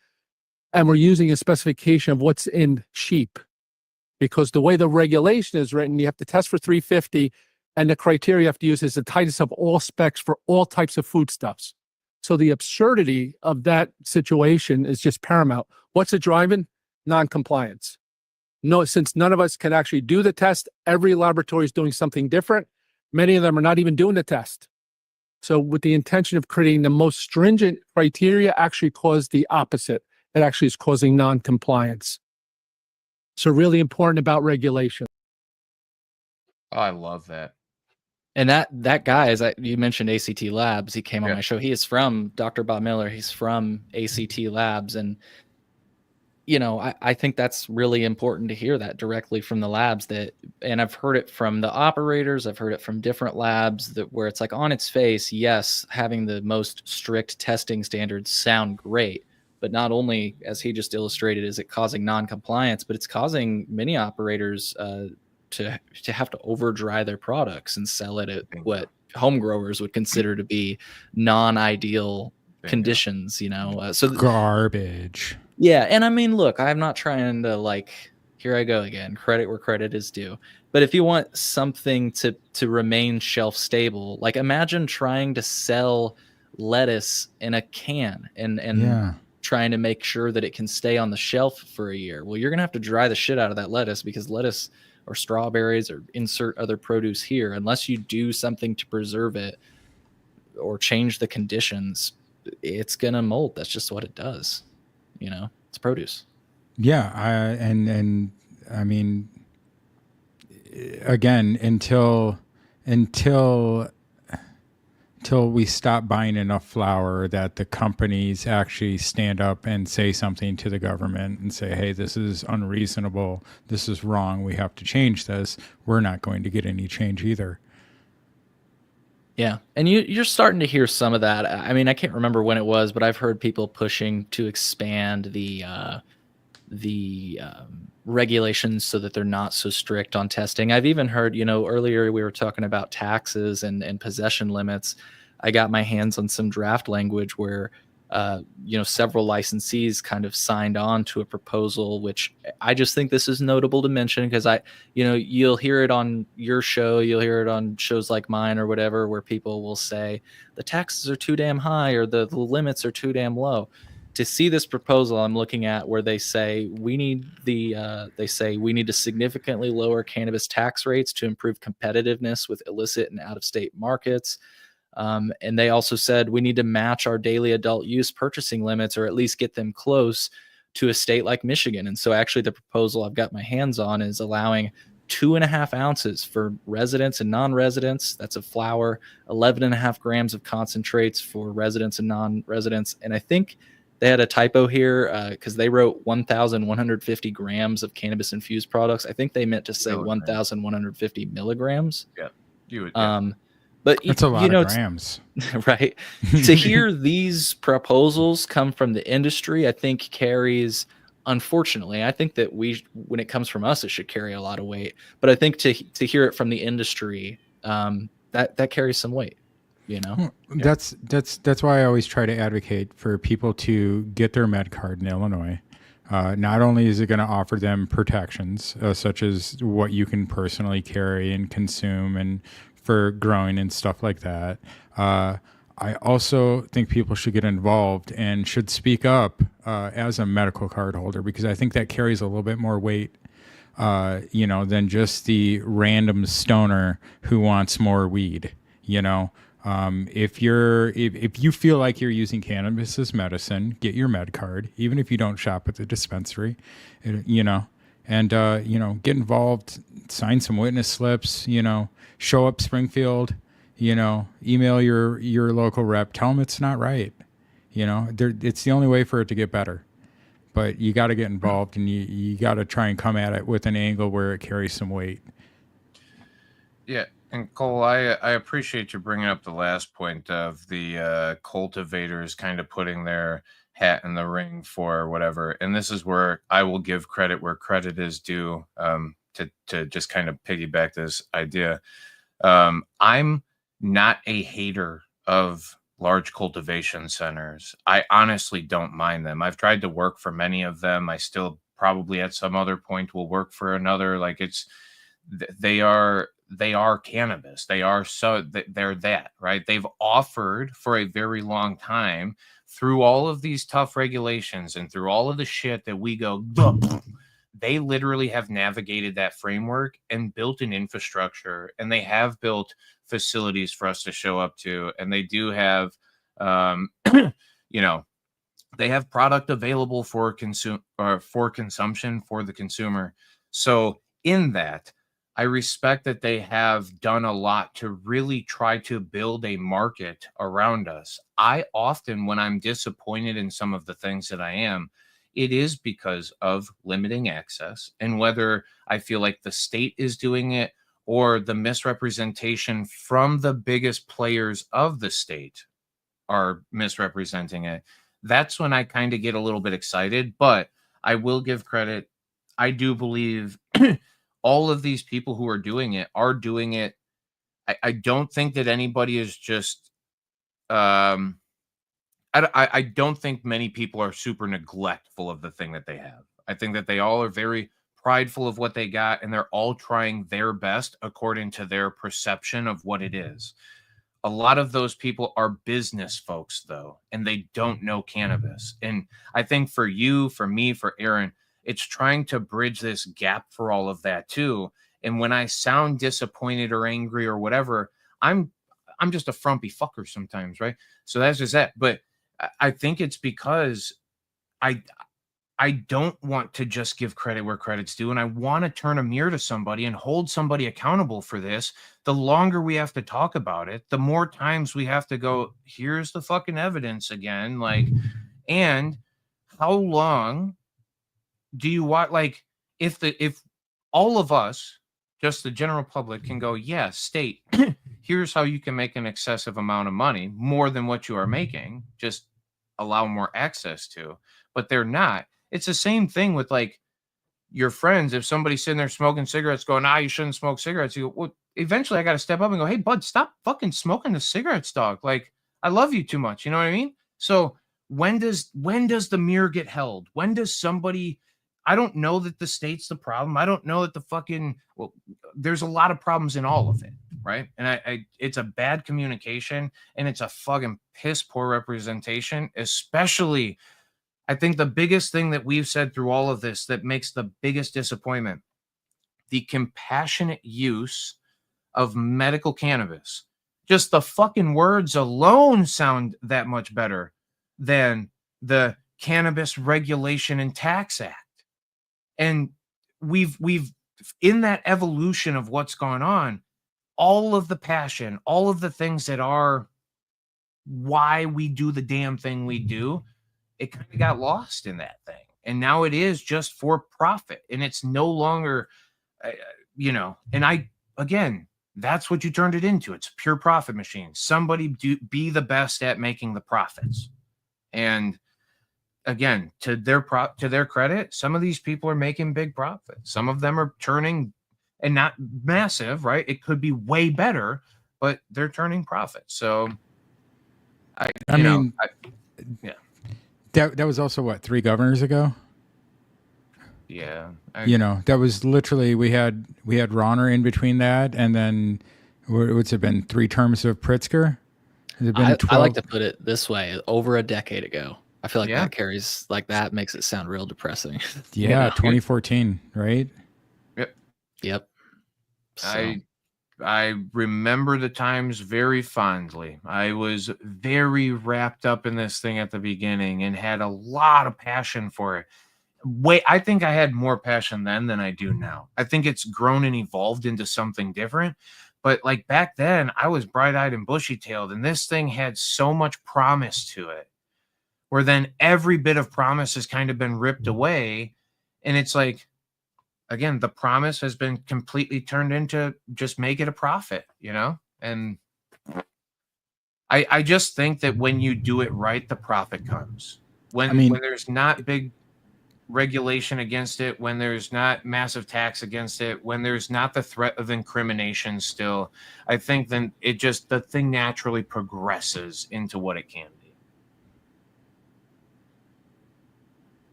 and we're using a specification of what's in sheep. Because the way the regulation is written, you have to test for 350, and the criteria you have to use is the tightest of all specs for all types of foodstuffs. So the absurdity of that situation is just paramount. What's it driving? Non-compliance. No, since none of us can actually do the test, every laboratory is doing something different. Many of them are not even doing the test. So with the intention of creating the most stringent criteria actually caused the opposite. It actually is causing non-compliance. So really important about regulation. Oh, I love that. And that guy, you mentioned ACT Labs, he came on Yeah. my show. He is from Dr. Bob Miller. He's from ACT Labs. And, you know, I think that's really important to hear that directly from the labs and I've heard it from the operators. I've heard it from different labs where it's like on its face, yes, having the most strict testing standards sound great. But not only, as he just illustrated, is it causing non-compliance, but it's causing many operators to have to over dry their products and sell it at what home growers would consider to be non-ideal conditions, you know. Garbage. Yeah, and I mean, look, I'm not trying to like, here I go again, credit where credit is due. But if you want something to remain shelf stable, like imagine trying to sell lettuce in a can and trying to make sure that it can stay on the shelf for a year. Well, you're gonna have to dry the shit out of that lettuce, because lettuce or strawberries or insert other produce here, unless you do something to preserve it or change the conditions, it's gonna mold. That's just what it does. You know, it's produce. Yeah, and I mean, again, until we stop buying enough flour that the companies actually stand up and say something to the government and say, hey, this is unreasonable, this is wrong, we have to change this, we're not going to get any change either. Yeah. And you're starting to hear some of that. I mean, I can't remember when it was, but I've heard people pushing to expand the regulations so that they're not so strict on testing. I've even heard, you know, earlier we were talking about taxes and possession limits. I got my hands on some draft language where, you know, several licensees kind of signed on to a proposal, which I just think this is notable to mention, because you know, you'll hear it on your show, you'll hear it on shows like mine or whatever, where people will say the taxes are too damn high or the limits are too damn low. To see this proposal I'm looking at where they say we need to significantly lower cannabis tax rates to improve competitiveness with illicit and out-of-state markets. And they also said we need to match our daily adult use purchasing limits, or at least get them close to a state like Michigan. And so actually the proposal I've got my hands on is allowing 2.5 ounces for residents and non-residents. That's of flour, 11.5 grams of concentrates for residents and non-residents. And I think they had a typo here because they wrote 1,150 grams of cannabis infused products. I think they meant to say 1,150 milligrams. Yeah, you would. But that's a lot of grams, right? To hear these proposals come from the industry, I think carries. Unfortunately, I think that when it comes from us, it should carry a lot of weight. But I think to hear it from the industry, that carries some weight. You know, that's why I always try to advocate for people to get their med card in Illinois. Not only is it going to offer them protections, such as what you can personally carry and consume and for growing and stuff like that. I also think people should get involved and should speak up as a medical card holder, because I think that carries a little bit more weight, you know, than just the random stoner who wants more weed. You know, if you feel like you're using cannabis as medicine, get your med card, even if you don't shop at the dispensary, you know, and you know, get involved, sign some witness slips, you know, show up Springfield, you know, email your local rep, tell them it's not right. You know, it's the only way for it to get better. But you got to get involved, and you got to try and come at it with an angle where it carries some weight. Yeah. And Cole, I appreciate you bringing up the last point of the cultivators kind of putting their hat in the ring for whatever. And this is where I will give credit where credit is due, to just kind of piggyback this idea. I'm not a hater of large cultivation centers. I honestly don't mind them. I've tried to work for many of them. I still probably at some other point will work for another. Like they are cannabis. They're that, right? They've offered for a very long time through all of these tough regulations and through all of the shit that we go, they literally have navigated that framework and built an infrastructure, and they have built facilities for us to show up to. And they do have, you know, they have product available for consumption for the consumer. So in that, I respect that they have done a lot to really try to build a market around us. I often, when I'm disappointed in some of the things that I am, it is because of limiting access, and whether I feel like the state is doing it or the misrepresentation from the biggest players of the state are misrepresenting it. That's when I kind of get a little bit excited, but I will give credit. I do believe all of these people who are doing it are doing it. I don't think that anybody is just, I don't think many people are super neglectful of the thing that they have. I think that they all are very prideful of what they got, and they're all trying their best according to their perception of what it is. A lot of those people are business folks, though, and they don't know cannabis. And I think for you, for me, for Aaron, it's trying to bridge this gap for all of that too. And when I sound disappointed or angry or whatever, I'm just a frumpy fucker sometimes, right? So that's just that. But I think it's because I I don't want to just give credit where credit's due, and I want to turn a mirror to somebody and hold somebody accountable for this. The longer we have to talk about it, the more times we have to go, here's the fucking evidence again. Like, and how long do you want, like, if all of us, just the general public, can go, yeah, state, here's how you can make an excessive amount of money, more than what you are making, just allow more access to, but they're not. It's the same thing with like your friends. If somebody's sitting there smoking cigarettes going, you shouldn't smoke cigarettes, you go, well, eventually I got to step up and go, hey bud, stop fucking smoking the cigarettes, dog. Like, I love you too much. You know what I mean? So when does the mirror get held? When does somebody, I don't know that the state's the problem. I don't know that the fucking, well, there's a lot of problems in all of it, right? And I it's a bad communication, and it's a fucking piss poor representation. Especially, I think the biggest thing that we've said through all of this that makes the biggest disappointment, the compassionate use of medical cannabis. Just the fucking words alone sound that much better than the Cannabis Regulation and Tax Act. And we've in that evolution of what's gone on, all of the passion, all of the things that are why we do the damn thing we do, it kind of got lost in that thing. And now it is just for profit, and it's no longer, and again, that's what you turned it into. It's a pure profit machine. Somebody be the best at making the profits. And again, to their credit, some of these people are making big profits. Some of them are turning, and not massive, right? It could be way better, but they're turning profits. So I mean, that was also what, 3 governors ago? Yeah. That was literally, we had Ronner in between that, and then what's it been, 3 terms of Pritzker? Has it been 12? I like to put it this way: over a decade ago. I feel like that carries, like, that makes it sound real depressing. Yeah, 2014, right? Yep. So. I remember the times very fondly. I was very wrapped up in this thing at the beginning and had a lot of passion for it. I think I had more passion then than I do now. I think it's grown and evolved into something different. But like back then, I was bright-eyed and bushy-tailed, and this thing had so much promise to it, where then every bit of promise has kind of been ripped away. And it's like, again, the promise has been completely turned into just make it a profit, And I just think that when you do it right, the profit comes. When there's not big regulation against it, when there's not massive tax against it, when there's not the threat of incrimination still, I think then the thing naturally progresses into what it can be.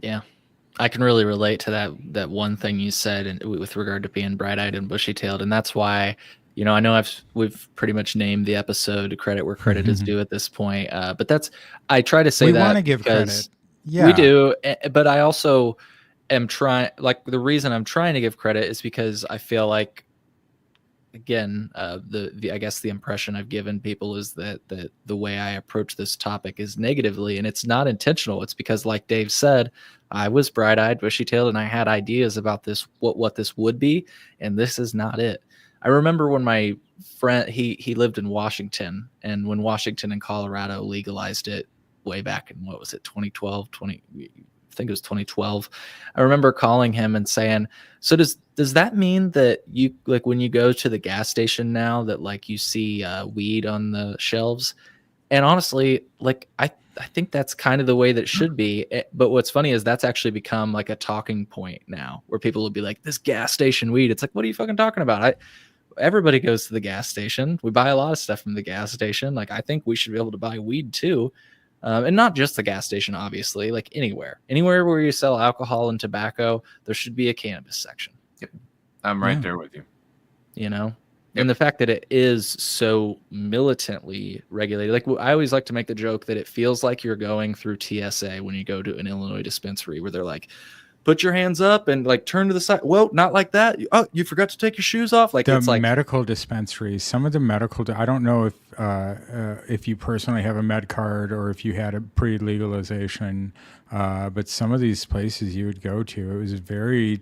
Yeah. I can really relate to that one thing you said, and with regard to being bright-eyed and bushy-tailed, and that's why, I know we've pretty much named the episode to credit where credit is due at this point. But I try to say we that want to give credit. Yeah, we do, but I also am trying. Like, the reason I'm trying to give credit is because I feel like again, the I guess the impression I've given people is that the way I approach this topic is negatively, and it's not intentional. It's because, like Dave said, I was bright-eyed, bushy-tailed, and I had ideas about this, what this would be, and this is not it. I remember when my friend, he lived in Washington, and when Washington and Colorado legalized it way back in, what was it, 2012, I think it was 2012. I remember calling him and saying, so does that mean that you, like, when you go to the gas station now, that like you see weed on the shelves? And honestly, like I think that's kind of the way that should be. But what's funny is that's actually become like a talking point now, where people will be like, this gas station weed. It's like, what are you fucking talking about? Everybody goes to the gas station. We buy a lot of stuff from the gas station. Like, I think we should be able to buy weed too. And not just the gas station, obviously, like anywhere where you sell alcohol and tobacco, there should be a cannabis section. Yep. I'm right there with you. You know, Yep. and the fact that it is so militantly regulated, like I always like to make the joke that it feels like you're going through TSA when you go to an Illinois dispensary, where they're like, put your hands up and like turn to the side. Well, not like that. Oh, you forgot to take your shoes off. Like, it's like medical dispensaries. Some of the medical, I don't know if you personally have a med card or if you had a pre-legalization, but some of these places you would go to, it was very,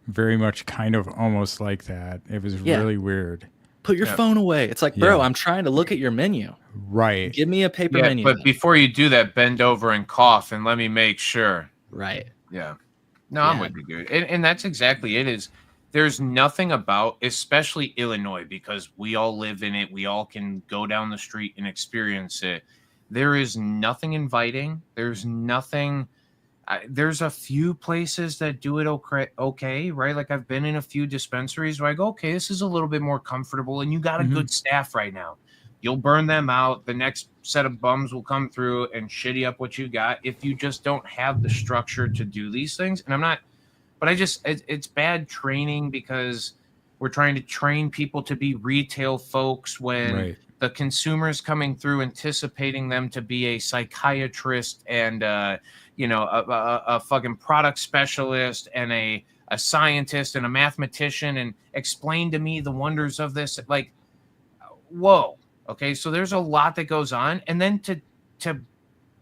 very much kind of almost like that. It was really weird. Put your phone away. It's like, bro, I'm trying to look at your menu. Right. Give me a paper menu. But before you do that, bend over and cough and let me make sure. Right. Yeah. No, I'm with you, dude. And that's exactly it. Is there's nothing about, especially Illinois, because we all live in it. We all can go down the street and experience it. There is nothing inviting. There's nothing. There's a few places that do it okay, right? Like, I've been in a few dispensaries where I go, okay, this is a little bit more comfortable, and you got a good staff right now. You'll burn them out. The next set of bums will come through and shitty up what you got if you just don't have the structure to do these things. And I'm not, but it's bad training, because we're trying to train people to be retail folks when the consumer's coming through anticipating them to be a psychiatrist and, a fucking product specialist and a scientist and a mathematician, and explain to me the wonders of this. Like, whoa. Okay, so there's a lot that goes on, and then to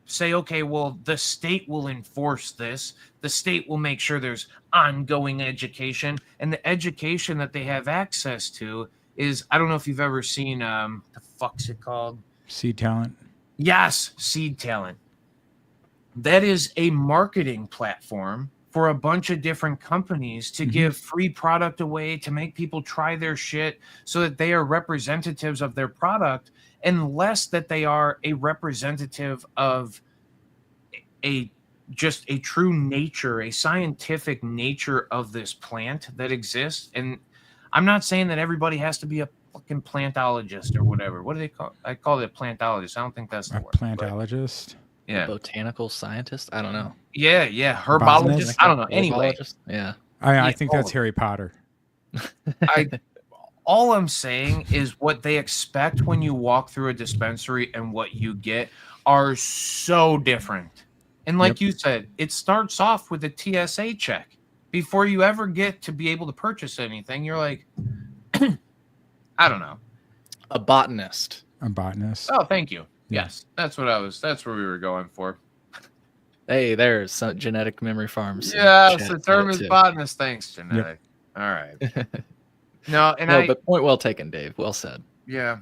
say, okay, well, the state will enforce this. The state will make sure there's ongoing education, and the education that they have access to is, I don't know if you've ever seen, the fuck's it called? Seed Talent. Yes, Seed Talent. That is a marketing platform for a bunch of different companies to give free product away, to make people try their shit, so that they are representatives of their product, and less that they are a representative of just a true nature, a scientific nature of this plant that exists. And I'm not saying that everybody has to be a fucking plantologist or whatever. What do they call it? I call it a plantologist. I don't think that's the word. Plantologist? Yeah. Botanical scientist? I don't know. Yeah. Herbologist? I don't know. Anyway. Yeah. I think that's Harry Potter. All I'm saying is what they expect when you walk through a dispensary and what you get are so different. And like you said, it starts off with a TSA check. Before you ever get to be able to purchase anything, you're like, I don't know. A botanist. Oh, thank you. Yes, that's where we were going for. Hey, there's some Genetic Memory Farms. Yes, the term is botanist. Thanks, Genetic. All right. But point well taken, Dave. Well said. Yeah.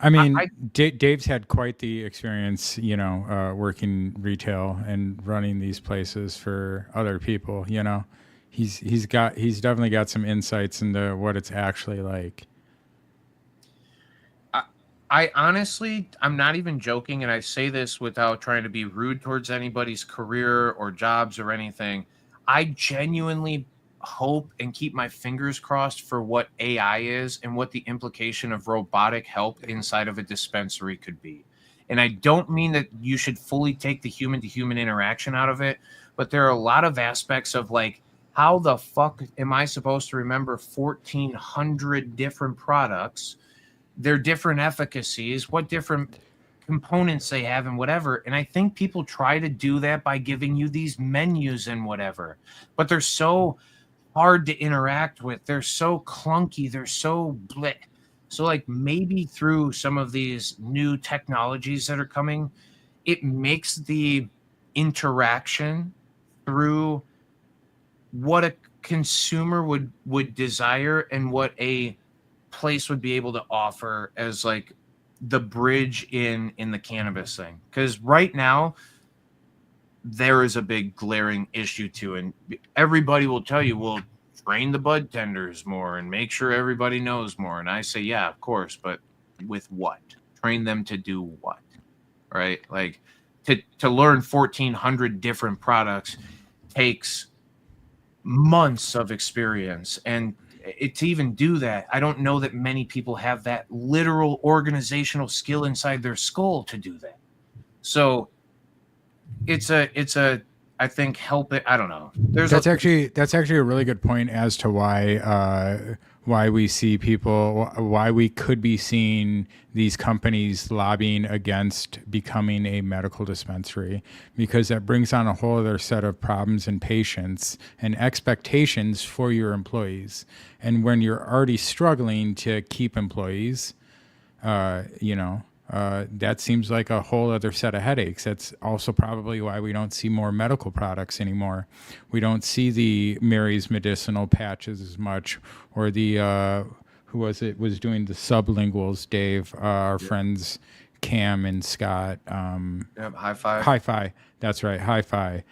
I mean, Dave's had quite the experience, working retail and running these places for other people. He's definitely got some insights into what it's actually like. I honestly, I'm not even joking, and I say this without trying to be rude towards anybody's career or jobs or anything. I genuinely hope and keep my fingers crossed for what AI is and what the implication of robotic help inside of a dispensary could be. And I don't mean that you should fully take the human-to-human interaction out of it, but there are a lot of aspects of, like, how the fuck am I supposed to remember 1,400 different products, their different efficacies, what different components they have and whatever. And I think people try to do that by giving you these menus and whatever, but they're so hard to interact with. They're so clunky. They're so bleh. So like maybe through some of these new technologies that are coming, it makes the interaction through what a consumer would desire and what a place would be able to offer as like the bridge in the cannabis thing. Because right now there is a big glaring issue too, and everybody will tell you, well, train the bud tenders more and make sure everybody knows more. And I say, yeah, of course, but with what? Train them to do what? Right? Like to learn 1,400 different products takes months of experience, and to even do that, I don't know that many people have that literal organizational skill inside their skull to do that. So it's a I think help it. I don't know. That's actually a really good point as to why we see people, why we could be seeing these companies lobbying against becoming a medical dispensary, because that brings on a whole other set of problems and patience and expectations for your employees. And when you're already struggling to keep employees, that seems like a whole other set of headaches. That's also probably why we don't see more medical products anymore. We don't see the Mary's medicinal patches as much, or the who was doing the sublinguals, Dave, our friends Cam and Scott. Hi-Fi. That's right, Hi-Fi.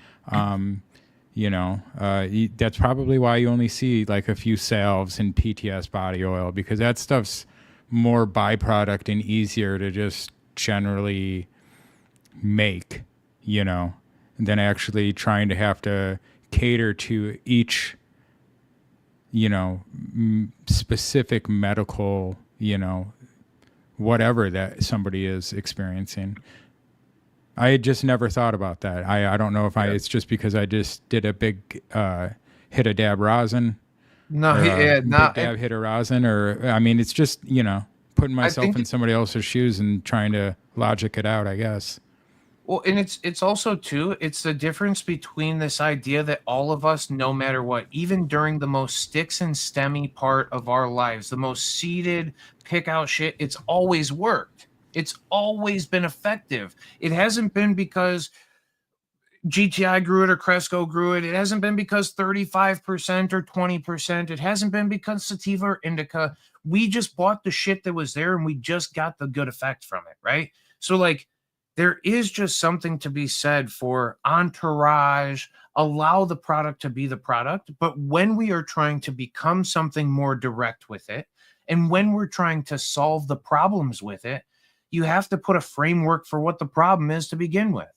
That's probably why you only see like a few salves and PTS body oil, because that stuff's more byproduct and easier to just generally make, than actually trying to have to cater to each, specific medical, whatever that somebody is experiencing. I had just never thought about that. I don't know if it's just because I just did a big hit of dab rosin. No, Big dab hit a rosin, or I mean, it's just putting myself in somebody else's shoes and trying to logic it out, I guess. Well, and it's also too, it's the difference between this idea that all of us, no matter what, even during the most sticks and stemmy part of our lives, the most seeded pick out shit, it's always worked. It's always been effective. It hasn't been because GTI grew it or Cresco grew it. It hasn't been because 35% or 20%. It hasn't been because sativa or indica. We just bought the shit that was there and we just got the good effect from it, right? So like there is just something to be said for entourage, allow the product to be the product. But when we are trying to become something more direct with it, and when we're trying to solve the problems with it, you have to put a framework for what the problem is to begin with.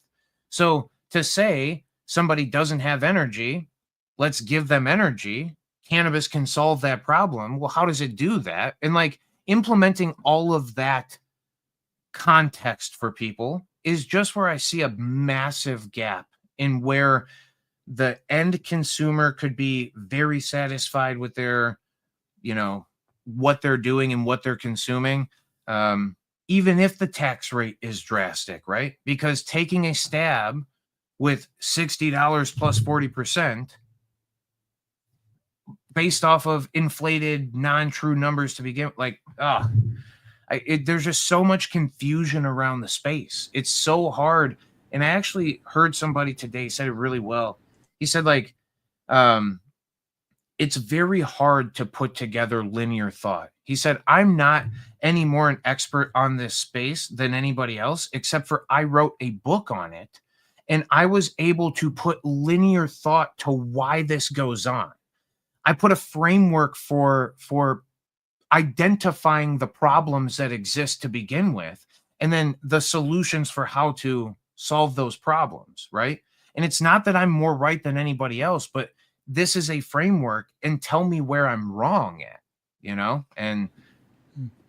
So to say somebody doesn't have energy, let's give them energy. Cannabis can solve that problem. Well, how does it do that? And like implementing all of that context for people is just where I see a massive gap in where the end consumer could be very satisfied with their, what they're doing and what they're consuming. Even if the tax rate is drastic, right? Because taking a stab with $60 plus 40% based off of inflated, non-true numbers to begin, there's just so much confusion around the space. It's so hard. And I actually heard somebody today said it really well. He said it's very hard to put together linear thought. He said, I'm not any more an expert on this space than anybody else, except for I wrote a book on it. And I was able to put linear thought to why this goes on. I put a framework for identifying the problems that exist to begin with, and then the solutions for how to solve those problems, right? And it's not that I'm more right than anybody else, but this is a framework, and tell me where I'm wrong at, and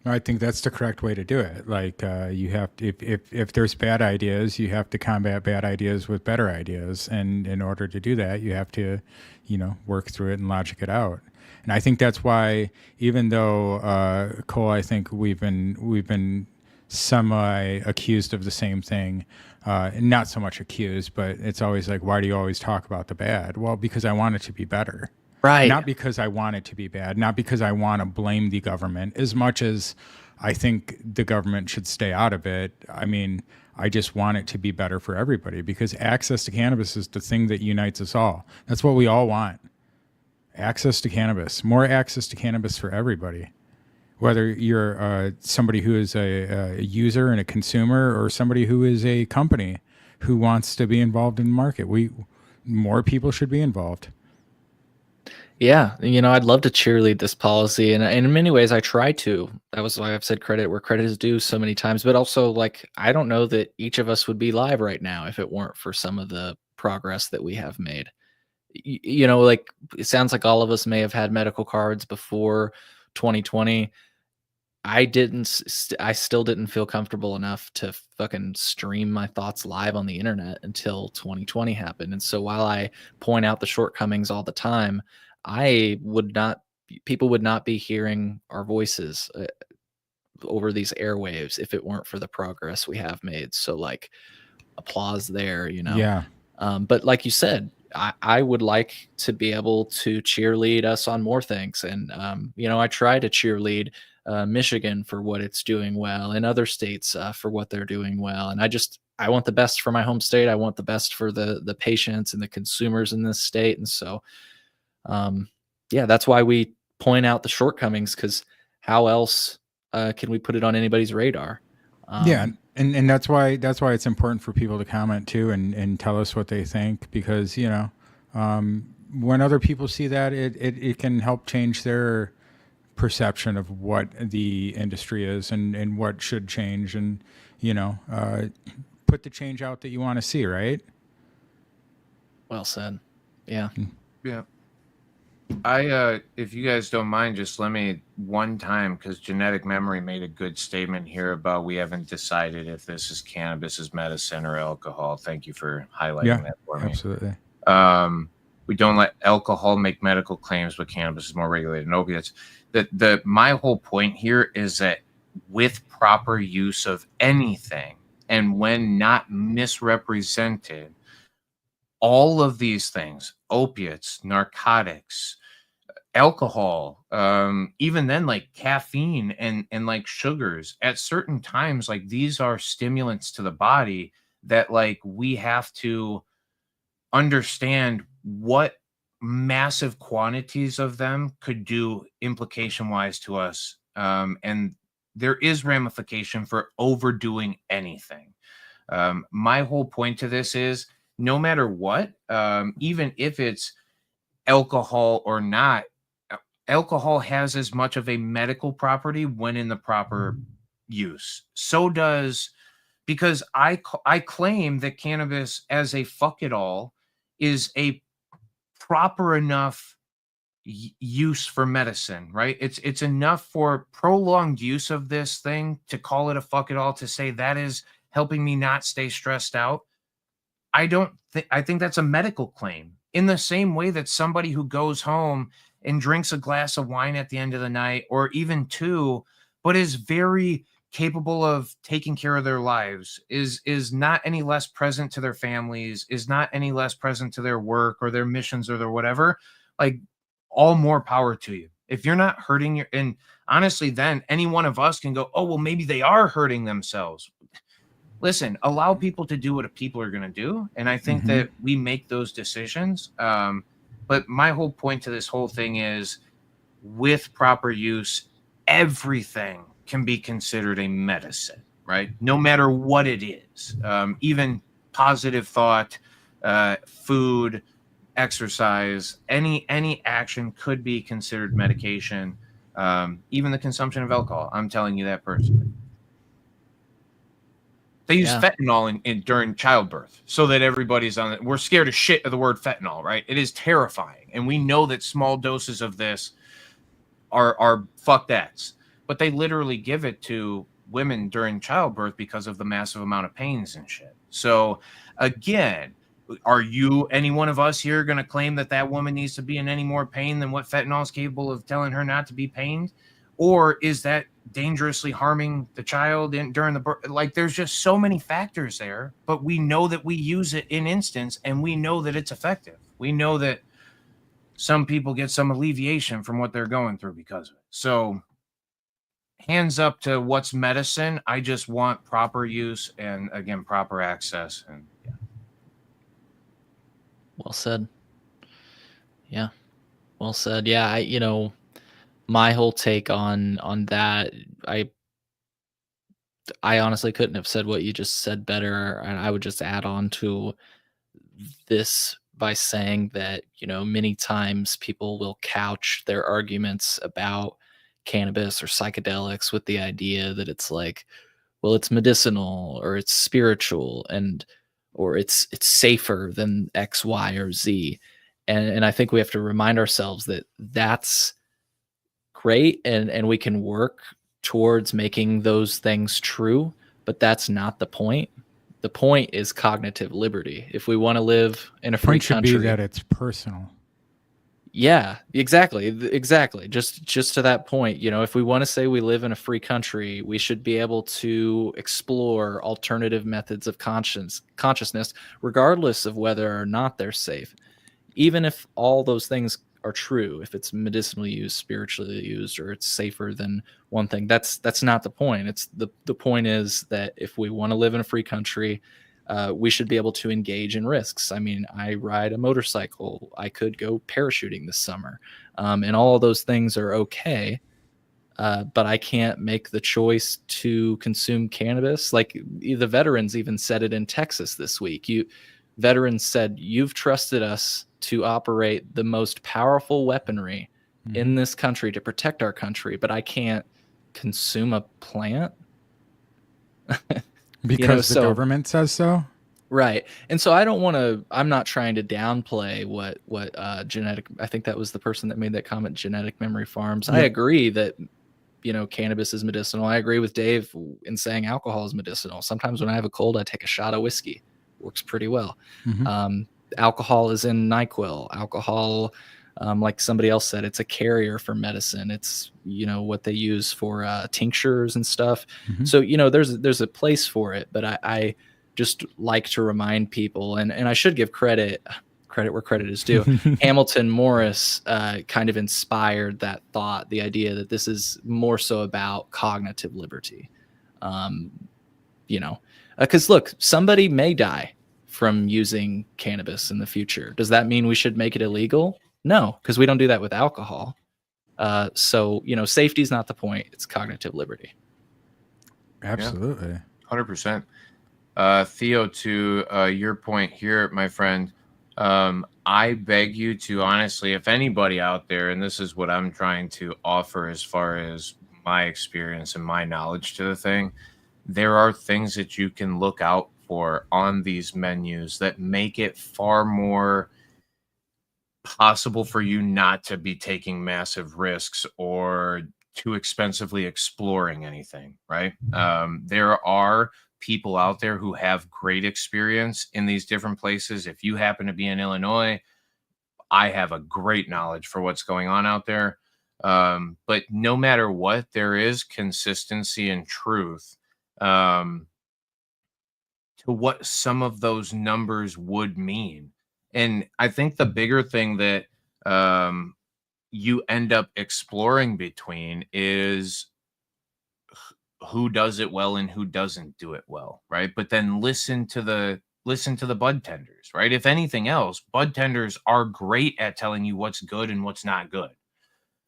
I think that's the correct way to do it. Like you have to, if there's bad ideas, you have to combat bad ideas with better ideas. And in order to do that, you have to, work through it and logic it out. And I think that's why, even though Cole, I think we've been semi-accused of the same thing, not so much accused, but it's always like, why do you always talk about the bad? Well, because I want it to be better. Right. Not because I want it to be bad, not because I want to blame the government as much as I think the government should stay out of it. I mean, I just want it to be better for everybody because access to cannabis is the thing that unites us all. That's what we all want. Access to cannabis, more access to cannabis for everybody. Whether you're somebody who is a user and a consumer or somebody who is a company who wants to be involved in the market, more people should be involved. Yeah, I'd love to cheerlead this policy, and in many ways, I try to. That was why I've said credit where credit is due so many times. But also, like, I don't know that each of us would be live right now if it weren't for some of the progress that we have made. Like, it sounds like all of us may have had medical cards before 2020. I still didn't feel comfortable enough to fucking stream my thoughts live on the internet until 2020 happened. And so while I point out the shortcomings all the time, people would not be hearing our voices over these airwaves if it weren't for the progress we have made. So, like, applause there, Yeah. But like you said, I would like to be able to cheerlead us on more things. And, I try to cheerlead Michigan for what it's doing well and other states for what they're doing well. And I want the best for my home state. I want the best for the patients and the consumers in this state. And so, yeah, that's why we point out the shortcomings, because how else can we put it on anybody's radar? Yeah. And that's why it's important for people to comment too and tell us what they think, because, when other people see that, it can help change their perception of what the industry is and what should change, and, put the change out that you want to see, right? Well said. Yeah. Yeah. If you guys don't mind, just let me one time, because Genetic Memory made a good statement here about we haven't decided if this is cannabis as medicine or alcohol. Thank you for highlighting that for me. Absolutely. We don't let alcohol make medical claims, but cannabis is more regulated than opiates. My whole point here is that with proper use of anything, and when not misrepresented, all of these things, opiates, narcotics, alcohol, even then, like caffeine and like sugars, at certain times, like, these are stimulants to the body that, like, we have to understand what massive quantities of them could do implication wise to us. And there is ramification for overdoing anything. My whole point to this is, no matter what, even if it's alcohol or not, alcohol has as much of a medical property when in the proper use. So does, because I claim that cannabis as a fuck it all is a proper enough use for medicine, right? It's enough for prolonged use of this thing to call it a fuck it all, to say that is helping me not stay stressed out. I think that's a medical claim, in the same way that somebody who goes home and drinks a glass of wine at the end of the night, or even two, but is very capable of taking care of their lives, is not any less present to their families, is not any less present to their work or their missions or their whatever. Like, all more power to you. If you're not hurting and honestly, then any one of us can go, oh, well, maybe they are hurting themselves. Listen, allow people to do what people are going to do. And I think that we make those decisions. But my whole point to this whole thing is, with proper use, everything can be considered a medicine, right? No matter what it is. Even positive thought, food, exercise, any action could be considered medication. Even the consumption of alcohol. I'm telling you that personally. They use fentanyl during childbirth so that everybody's on it. We're scared as shit of the word fentanyl, right? It is terrifying. And we know that small doses of this are fuck that's. But they literally give it to women during childbirth because of the massive amount of pains and shit. So again, are you, any one of us here, going to claim that woman needs to be in any more pain than what fentanyl is capable of telling her not to be pained? Or is that dangerously harming the child during the birth? Like, there's just so many factors there, but we know that we use it in instance, and we know that it's effective. We know that. some people get some alleviation from what they're going through because of it. So hands up to what's medicine. I just want proper use and, again, proper access. And yeah. Well said. Yeah. Well said. Yeah, my whole take on that, I honestly couldn't have said what you just said better. And I would just add on to this by saying that, many times people will couch their arguments about cannabis or psychedelics with the idea that it's like, well, it's medicinal or it's spiritual or it's safer than X, Y, or Z. And I think we have to remind ourselves that that's great and we can work towards making those things true, but that's not the point. The point is cognitive liberty. If we want to live in a free country, should be that it's personal. Yeah, exactly. Just to that point, if we want to say we live in a free country, we should be able to explore alternative methods of consciousness, regardless of whether or not they're safe. Even if all those things are true, if it's medicinally used, spiritually used, or it's safer than one thing, that's not the point. It's the point is that if we want to live in a free country, we should be able to engage in risks. I mean, I ride a motorcycle. I could go parachuting this summer, and all of those things are okay. But I can't make the choice to consume cannabis. Like the veterans even said it in Texas this week. Veterans said, "You've trusted us to operate the most powerful weaponry in this country to protect our country, but I can't consume a plant." Because the government says so? Right. And so I'm not trying to downplay what genetic, I think that was the person that made that comment, Genetic Memory Farms. Yeah. I agree that, cannabis is medicinal. I agree with Dave in saying alcohol is medicinal. Sometimes when I have a cold, I take a shot of whiskey. Works pretty well. Alcohol is in NyQuil. Alcohol, like somebody else said, it's a carrier for medicine. It's, what they use for tinctures and stuff. So, there's a place for it, but I just like to remind people, and I should give credit where credit is due. Hamilton Morris kind of inspired that thought, the idea that this is more so about cognitive liberty. Because look, somebody may die from using cannabis in the future. Does that mean we should make it illegal? No, because we don't do that with alcohol. So, safety is not the point. It's cognitive liberty. Absolutely. Yeah, 100%. Theo, to your point here, my friend, I beg you to honestly, if anybody out there, and this is what I'm trying to offer as far as my experience and my knowledge to the thing, there are things that you can look out for on these menus that make it far more possible for you not to be taking massive risks or too expensively exploring anything, right? There are people out there who have great experience in these different places. If you happen to be in Illinois, I have a great knowledge for what's going on out there. But no matter what, there is consistency and truth to what some of those numbers would mean. And I think the bigger thing that you end up exploring between is who does it well and who doesn't do it well, right? But then listen to the bud tenders, right? If anything else, bud tenders are great at telling you what's good and what's not good.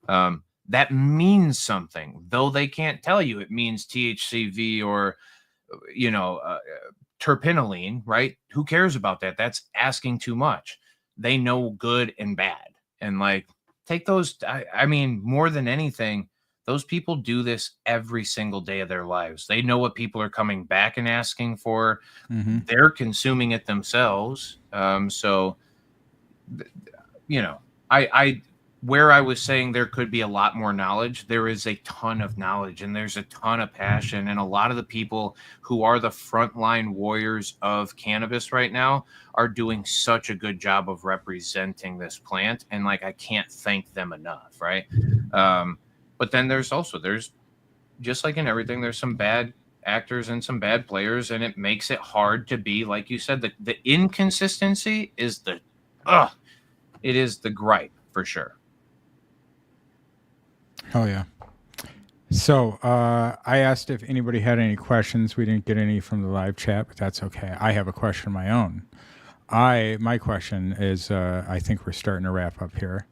That means something, though they can't tell you it means THCV or terpinolene, right? Who cares about that? That's asking too much. They know good and bad, and like take those. I mean, more than anything, those people do this every single day of their lives. They know what people are coming back and asking for. They're consuming it themselves. So, I where I was saying there could be a lot more knowledge, there is a ton of knowledge and there's a ton of passion. And a lot of the people who are the frontline warriors of cannabis right now are doing such a good job of representing this plant. And like, I can't thank them enough. Right. But then there's just like in everything, there's some bad actors and some bad players, and it makes it hard to be, like you said, the inconsistency is it is the gripe. for sure. Oh yeah. So I asked if anybody had any questions. We didn't get any from the live chat, but that's okay. I have a question of my own. My question is, I think we're starting to wrap up here.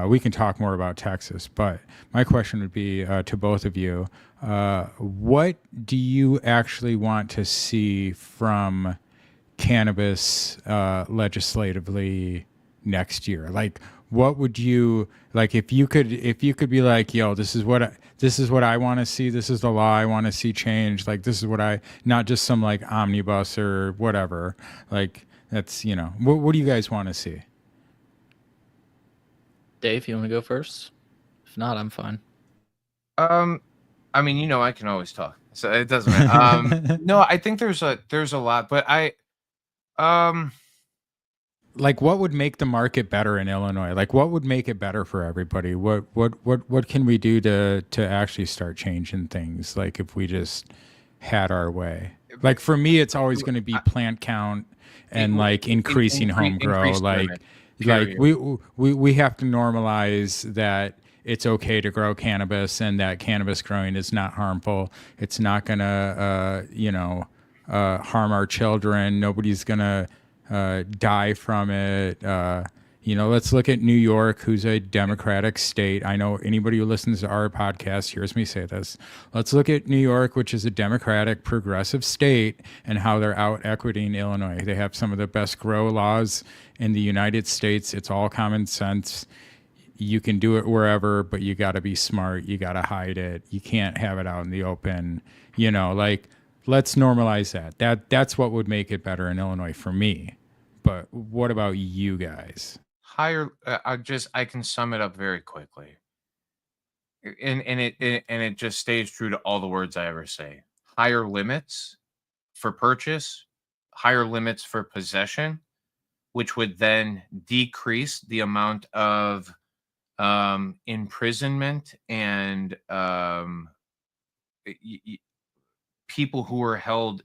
We can talk more about Texas, but my question would be to both of you: what do you actually want to see from cannabis legislatively next year? Like, what would you like if you could be like, yo, this is what I want to see. This is the law I want to see change. Like, this is what not just some like omnibus or whatever. Like, that's, what do you guys want to see? Dave, you want to go first? If not, I'm fine. I mean, I can always talk, so it doesn't matter. No, I think there's a lot, but like, what would make the market better in Illinois? Like, what would make it better for everybody? What can we do to actually start changing things? Like, if we just had our way. Like, for me, it's always going to be plant count and like increasing home grow. Like we have to normalize that it's okay to grow cannabis and that cannabis growing is not harmful. It's not going to harm our children. Nobody's going to die from it. Let's look at New York, who's a Democratic state. I know anybody who listens to our podcast hears me say this. Let's look at New York, which is a Democratic progressive state, and how they're out equiting Illinois. They have some of the best grow laws in the United States. It's all common sense. You can do it wherever, but you got to be smart. You got to hide it. You can't have it out in the open. Let's normalize that. That's what would make it better in Illinois for me. But what about you guys? Higher, I can sum it up very quickly. And it just stays true to all the words I ever say. Higher limits for purchase, higher limits for possession, which would then decrease the amount of imprisonment and people who are held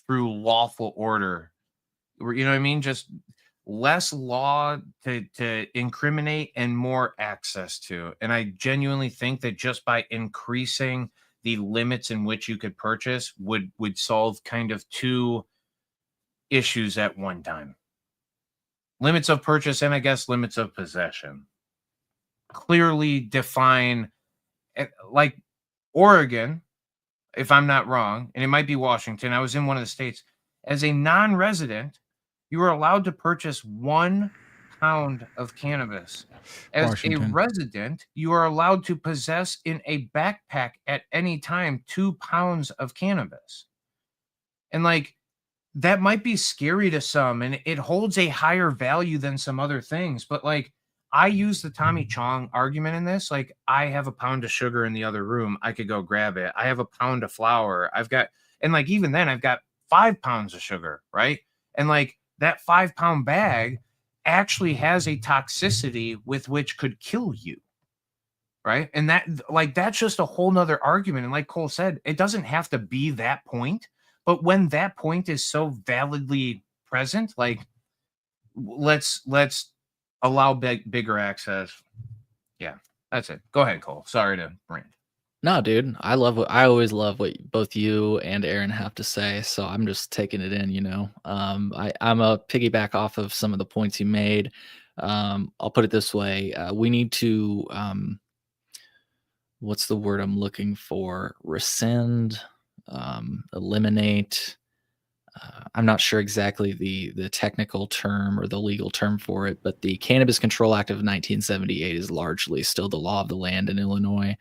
through lawful order. You know what I mean? Just less law to incriminate and more access to. And I genuinely think that just by increasing the limits in which you could purchase would solve kind of two issues at one time. Limits of purchase and I guess limits of possession. Clearly define, like Oregon, if I'm not wrong, and it might be Washington. I was in one of the states. As a non-resident, you are allowed to purchase 1 pound of cannabis. As Washington. a resident, you are allowed to possess in a backpack at any time 2 pounds of cannabis. And like, that might be scary to some, and it holds a higher value than some other things. But like, I use the Tommy Chong argument in this. Like, I have a pound of sugar in the other room. I could go grab it. I have a pound of flour. And like, even then I've got 5 pounds of sugar, right? And like, that 5 pound bag actually has a toxicity with which could kill you. Right. And that's just a whole nother argument. And like Cole said, it doesn't have to be that point, but when that point is so validly present, like let's allow bigger access. Yeah, that's it. Go ahead, Cole. Sorry to rant. No, dude, I always love what both you and Aaron have to say. So I'm just taking it in, I'm a piggyback off of some of the points you made. I'll put it this way. We need to, what's the word I'm looking for? Rescind, eliminate. I'm not sure exactly the technical term or the legal term for it, but the Cannabis Control Act of 1978 is largely still the law of the land in Illinois.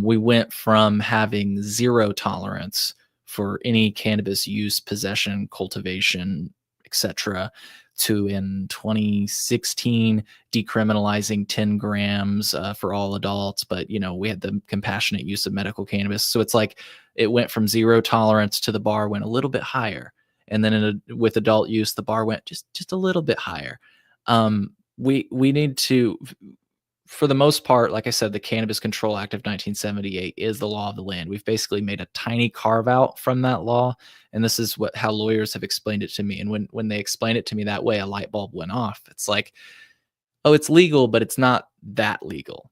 We went from having zero tolerance for any cannabis use, possession, cultivation, etc., to in 2016 decriminalizing 10 grams for all adults. But, we had the compassionate use of medical cannabis. So it's like it went from zero tolerance to the bar went a little bit higher. And then with adult use, the bar went just a little bit higher. We need to, for the most part, like I said, the Cannabis Control Act of 1978 is the law of the land. We've basically made a tiny carve out from that law. And this is how lawyers have explained it to me. And when they explain it to me that way, a light bulb went off. It's like, oh, it's legal, but it's not that legal.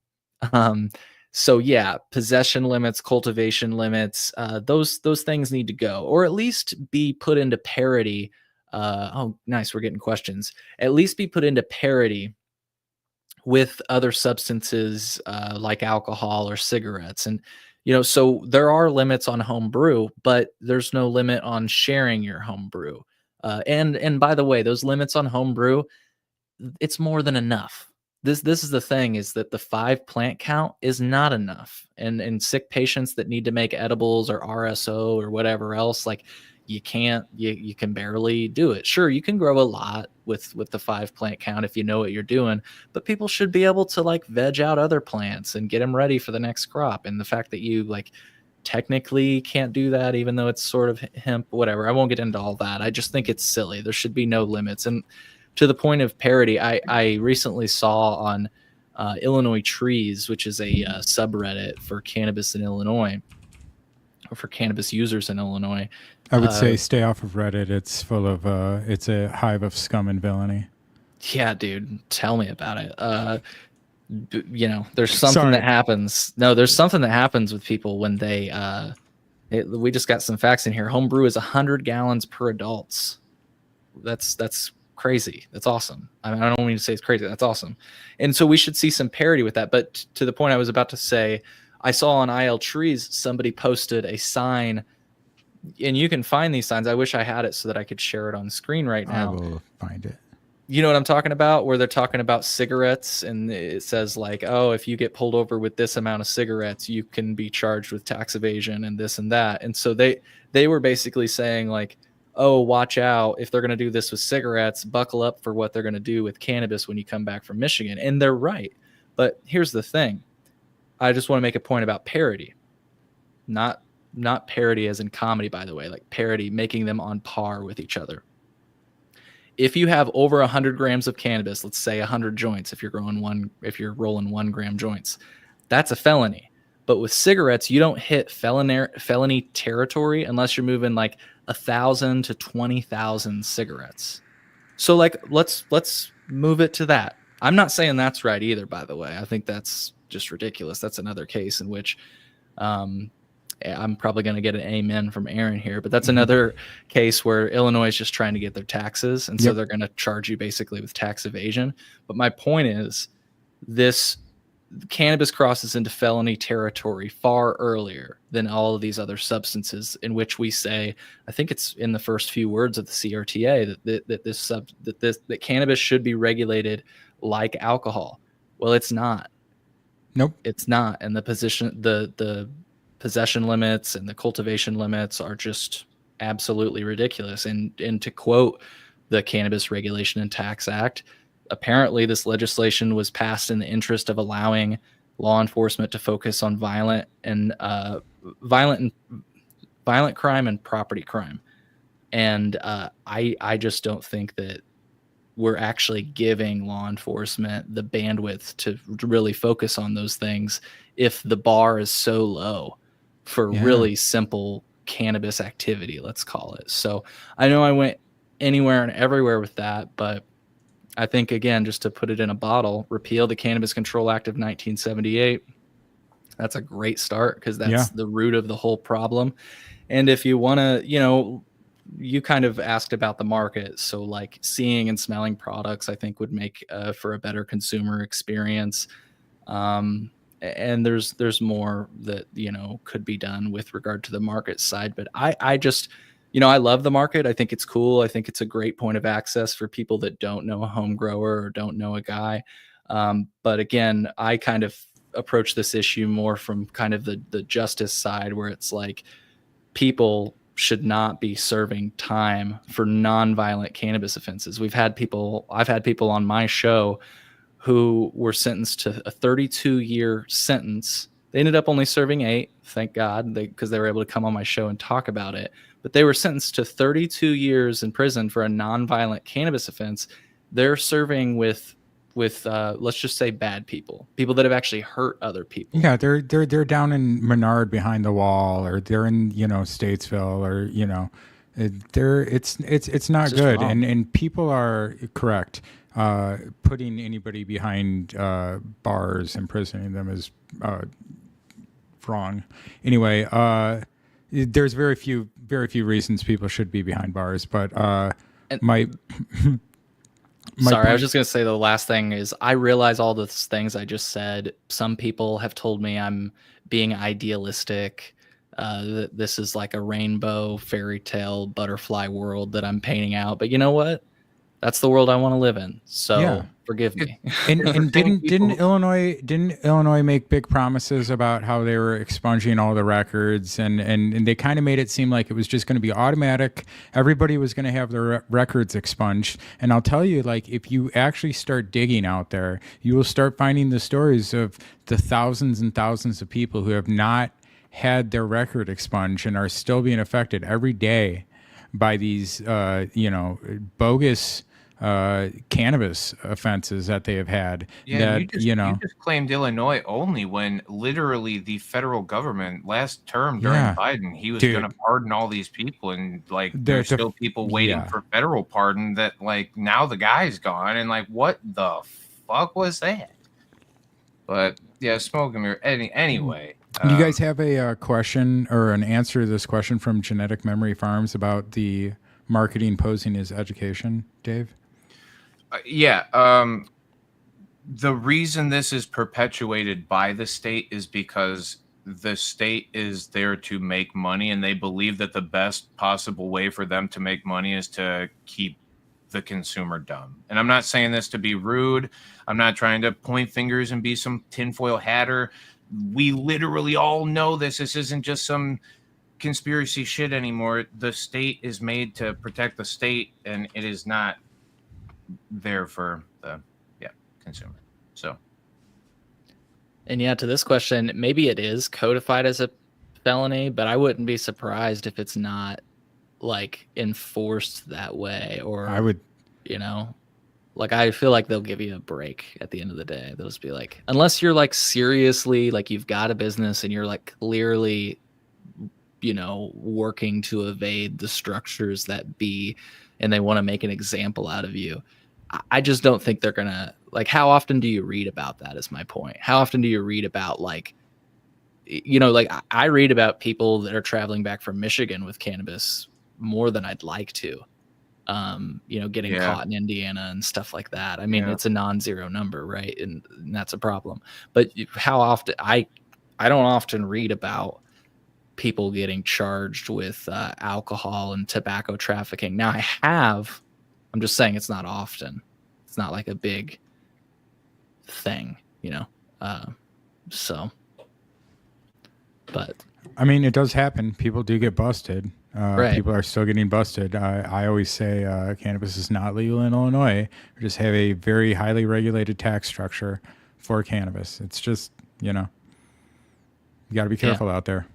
Um, so yeah, possession limits, cultivation limits, those things need to go, or at least be put into parity. Oh, nice, we're getting questions. At least be put into parity with other substances like alcohol or cigarettes. And so there are limits on home brew, but there's no limit on sharing your home brew. And by the way, those limits on home brew, it's more than enough. This is the thing, is that the 5 plant count is not enough. And sick patients that need to make edibles or RSO or whatever else, like you can barely do it. Sure, you can grow a lot with the 5 plant count if you know what you're doing, but people should be able to like veg out other plants and get them ready for the next crop. And the fact that you like technically can't do that, even though it's sort of hemp, whatever, I won't get into all that. I just think it's silly. There should be no limits. And to the point of parity, I recently saw on Illinois Trees, which is a subreddit for cannabis in Illinois, or for cannabis users in Illinois. I would say stay off of Reddit. It's full of it's a hive of scum and villainy. Yeah, dude, tell me about it. There's something that happens. No, there's something that happens with people when they we just got some facts in here. Homebrew is 100 gallons per adults. That's crazy. That's awesome. I mean, I don't mean to say it's crazy. That's awesome. And so we should see some parity with that. But to the point I was about to say, I saw on IL Trees, somebody posted a sign, and you can find these signs. I wish I had it so that I could share it on screen right now. I will find it. You know what I'm talking about? Where they're talking about cigarettes, and it says like, oh, if you get pulled over with this amount of cigarettes, you can be charged with tax evasion and this and that. And so they were basically saying like, oh, watch out. If they're going to do this with cigarettes, buckle up for what they're going to do with cannabis when you come back from Michigan. And they're right. But here's the thing. I just want to make a point about parity. Not parity as in comedy, by the way, like parity, making them on par with each other. If you have over 100 grams of cannabis, let's say 100 joints, if you're rolling 1 gram joints, that's a felony. But with cigarettes, you don't hit felony territory unless you're moving like 1,000 to 20,000 cigarettes. So like, let's move it to that. I'm not saying that's right either, by the way. I think that's just ridiculous. That's another case in which I'm probably going to get an amen from Aaron here, but that's another case where Illinois is just trying to get their taxes. And so they're going to charge you basically with tax evasion. But my point is, this cannabis crosses into felony territory far earlier than all of these other substances, in which we say, I think it's in the first few words of the CRTA, that cannabis should be regulated like alcohol. Well, it's not. Nope, it's not. And the possession limits and the cultivation limits are just absolutely ridiculous. And to quote the Cannabis Regulation and Tax Act, apparently this legislation was passed in the interest of allowing law enforcement to focus on violent crime and property crime. And I just don't think that we're actually giving law enforcement the bandwidth to really focus on those things if the bar is so low for really simple cannabis activity, let's call it. So I know I went anywhere and everywhere with that, but I think, again, just to put it in a bottle, repeal the Cannabis Control Act of 1978. That's a great start, because that's the root of the whole problem. And if you want to, you kind of asked about the market. So like seeing and smelling products, I think would make for a better consumer experience. And there's more that, could be done with regard to the market side. But I just, I love the market. I think it's cool. I think it's a great point of access for people that don't know a home grower or don't know a guy. But again, I kind of approach this issue more from kind of the justice side, where it's like people should not be serving time for nonviolent cannabis offenses. I've had people on my show who were sentenced to a 32-year sentence. They ended up only serving 8, thank God, because they were able to come on my show and talk about it. But they were sentenced to 32 years in prison for a nonviolent cannabis offense. They're serving with let's just say bad people that have actually hurt other people. Yeah, they're down in Menard behind the wall, or they're in Statesville, or it's not good. And people are correct. putting anybody behind bars, imprisoning them is wrong. Anyway, there's very few reasons people should be behind bars, but And my sorry, I was point- just going to say the last thing is I realize all the things I just said. Some people have told me I'm being idealistic. That this is like a rainbow fairy tale butterfly world that I'm painting out. But you know what? That's the world I want to live in. So Yeah. forgive me. and Thing didn't people- Illinois make big promises about how they were expunging all the records, and they kind of made it seem like it was just going to be automatic. Everybody was going to have their records expunged. And I'll tell you, like, if you actually start digging out there, you will start finding the stories of the thousands and thousands of people who have not had their record expunged and are still being affected every day by these bogus cannabis offenses that they have had. Yeah, that you just claimed Illinois only when literally the federal government last term during Yeah. Biden, he was Dude. going to pardon all these people, and like The- there's the- still people waiting yeah. for federal pardon. That like now the guy's gone, and like what the fuck was that? But yeah, smoke and mirror. Anyway, Do you guys have a question or an answer to this question from Genetic Memory Farms about the marketing posing as education, Dave? The reason this is perpetuated by the state is because the state is there to make money, and they believe that the best possible way for them to make money is to keep the consumer dumb. And I'm not saying this to be rude. I'm not trying to point fingers and be some tinfoil hatter. We literally all know this. This isn't just some conspiracy shit anymore. The state is made to protect the state, and it is not there for the consumer. So, And yeah, to this question, maybe it is codified as a felony, but I wouldn't be surprised if it's not like enforced that way. Or I would. Like I feel like they'll give you a break at the end of the day. They'll just be like, unless you're like seriously like you've got a business and you're like clearly working to evade the structures that be, and they want to make an example out of you. I just don't think they're gonna, like, how often do you read about that is my point. How often do you read about like I read about people that are traveling back from Michigan with cannabis more than I'd like to, getting caught in Indiana and stuff like that. I mean, it's a non-zero number, right? And that's a problem. But how often, I don't often read about people getting charged with alcohol and tobacco trafficking. Now I'm just saying it's not often. It's not like a big thing, so. But I mean, it does happen. People do get busted. Right. People are still getting busted. I always say cannabis is not legal in Illinois. We just have a very highly regulated tax structure for cannabis. It's just, you got to be careful out there.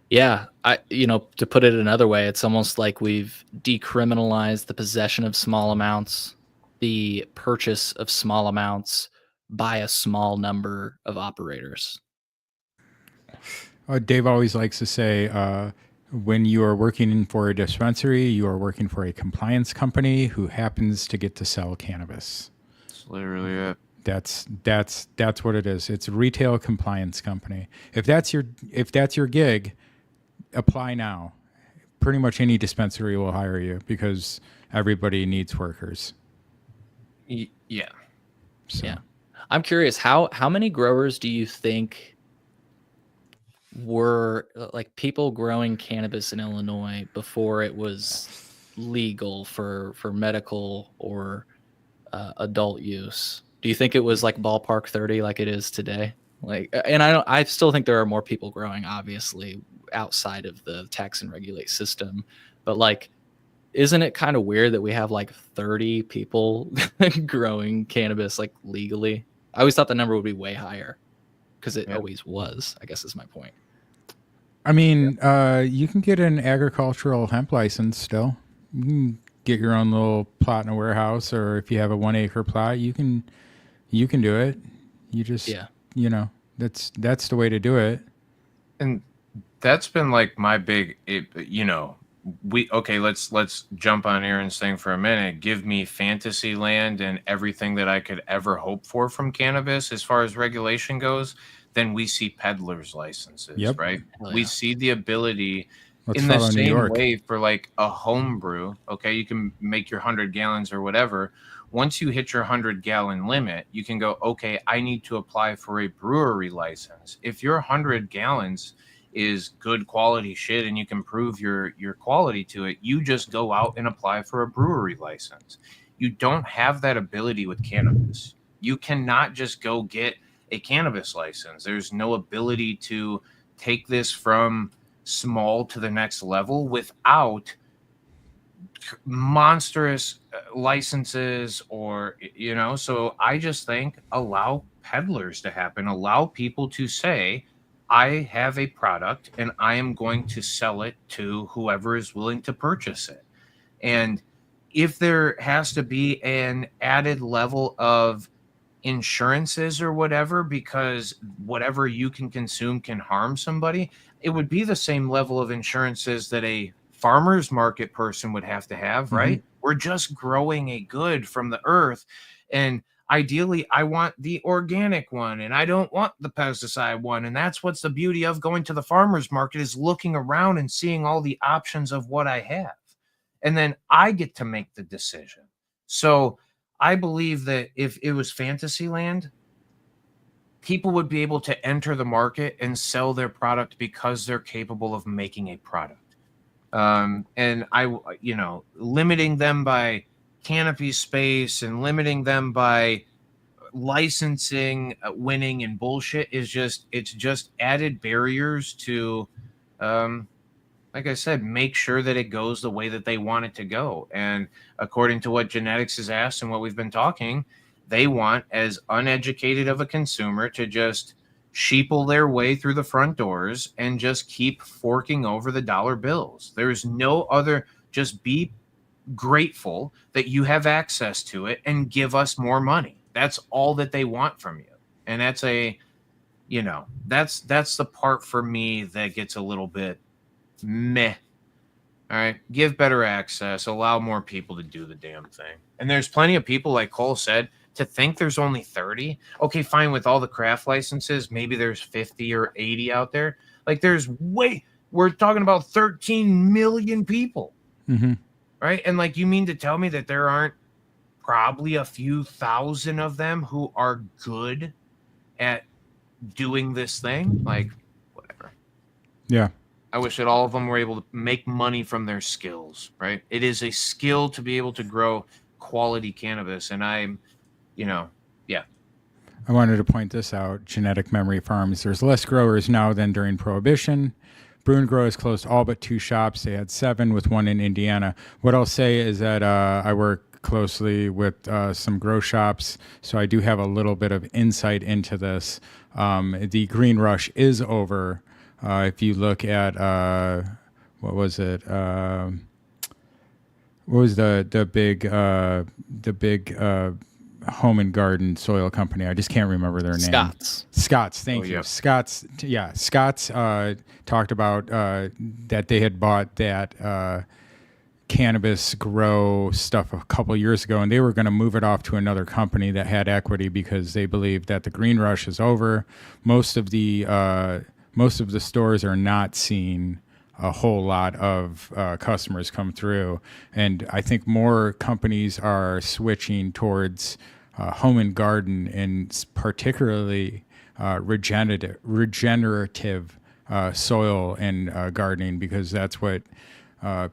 Yeah, to put it another way, it's almost like we've decriminalized the possession of small amounts, the purchase of small amounts by a small number of operators. Dave always likes to say, when you are working for a dispensary, you are working for a compliance company who happens to get to sell cannabis. that's literally it. That's what it is. It's a retail compliance company. If that's your gig, apply now. Pretty much any dispensary will hire you because everybody needs workers. Yeah. So. Yeah. I'm curious, how many growers do you think were like people growing cannabis in Illinois before it was legal for medical or adult use? Do you think it was like ballpark 30 like it is today? Like, and I still think there are more people growing, obviously, outside of the tax and regulate system, but like, isn't it kind of weird that we have like 30 people growing cannabis like legally? I always thought the number would be way higher because it always was, I guess is my point. I mean, you can get an agricultural hemp license still. You can get your own little plot in a warehouse, or if you have a 1 acre plot, you can do it. You just, that's the way to do it. And that's been like my big, let's jump on Aaron's thing for a minute. Give me fantasy land and everything that I could ever hope for from cannabis as far as regulation goes, then we see peddlers licenses, Yep. right? Hell We yeah. see the ability Let's in the follow New same York. way for like a home brew. Okay, you can make your 100 gallons or whatever. Once you hit your 100-gallon limit, you can go, okay, I need to apply for a brewery license. If your 100 gallons is good quality shit and you can prove your quality to it, you just go out and apply for a brewery license. You don't have that ability with cannabis. You cannot just go get a cannabis license. There's no ability to take this from small to the next level without monstrous licenses, or so I just think allow peddlers to happen, allow people to say, I have a product and I am going to sell it to whoever is willing to purchase it. And if there has to be an added level of insurances or whatever, because whatever you can consume can harm somebody, it would be the same level of insurances that a farmer's market person would have to have, right? We're just growing a good from the earth. And ideally, I want the organic one and I don't want the pesticide one. And that's what's the beauty of going to the farmer's market, is looking around and seeing all the options of what I have. And then I get to make the decision. So I believe that if it was Fantasyland, people would be able to enter the market and sell their product because they're capable of making a product. And limiting them by canopy space and limiting them by licensing, winning and bullshit it's just added barriers to, like I said, make sure that it goes the way that they want it to go. And according to what genetics has asked and what we've been talking, they want as uneducated of a consumer to just sheeple their way through the front doors and just keep forking over the dollar bills. There's no other, just be grateful that you have access to it and give us more money. That's all that they want from you. And that's that's the part for me that gets a little bit meh. All right, give better access, allow more people to do the damn thing. And there's plenty of people, like Cole said, to think there's only 30. Okay, fine, with all the craft licenses, maybe there's 50 or 80 out there. Like we're talking about 13 million people. Right? And like, you mean to tell me that there aren't probably a few thousand of them who are good at doing this thing? Like, whatever. Yeah. I wish that all of them were able to make money from their skills, right? It is a skill to be able to grow quality cannabis. And I wanted to point this out. Genetic Memory Farms, there's less growers now than during Prohibition. Brew and Grow has closed all but 2 shops. They had 7 with 1 in Indiana. What I'll say is that I work closely with some grow shops, so I do have a little bit of insight into this. The green rush is over. If you look at what was it? What was the big home and garden soil company? I just can't remember their name. Scott's. Thank you. Yep. Scott's talked about that they had bought that cannabis grow stuff a couple years ago, and they were going to move it off to another company that had equity because they believed that the green rush is over. Most of the stores are not seeing a whole lot of customers come through, and I think more companies are switching towards home and garden, and particularly regenerative soil and gardening, because that's what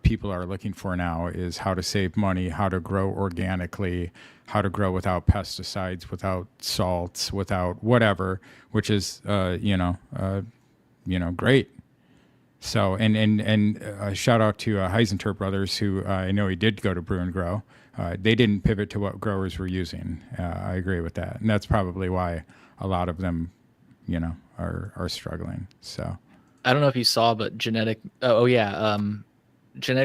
people are looking for now, is how to save money, how to grow organically, how to grow without pesticides, without salts, without whatever, which is great. So, and shout out to Heisenter Brothers, who I know he did go to Brew and Grow. They didn't pivot to what growers were using. I agree with that, and that's probably why a lot of them, are struggling. So, I don't know if you saw, but Genetic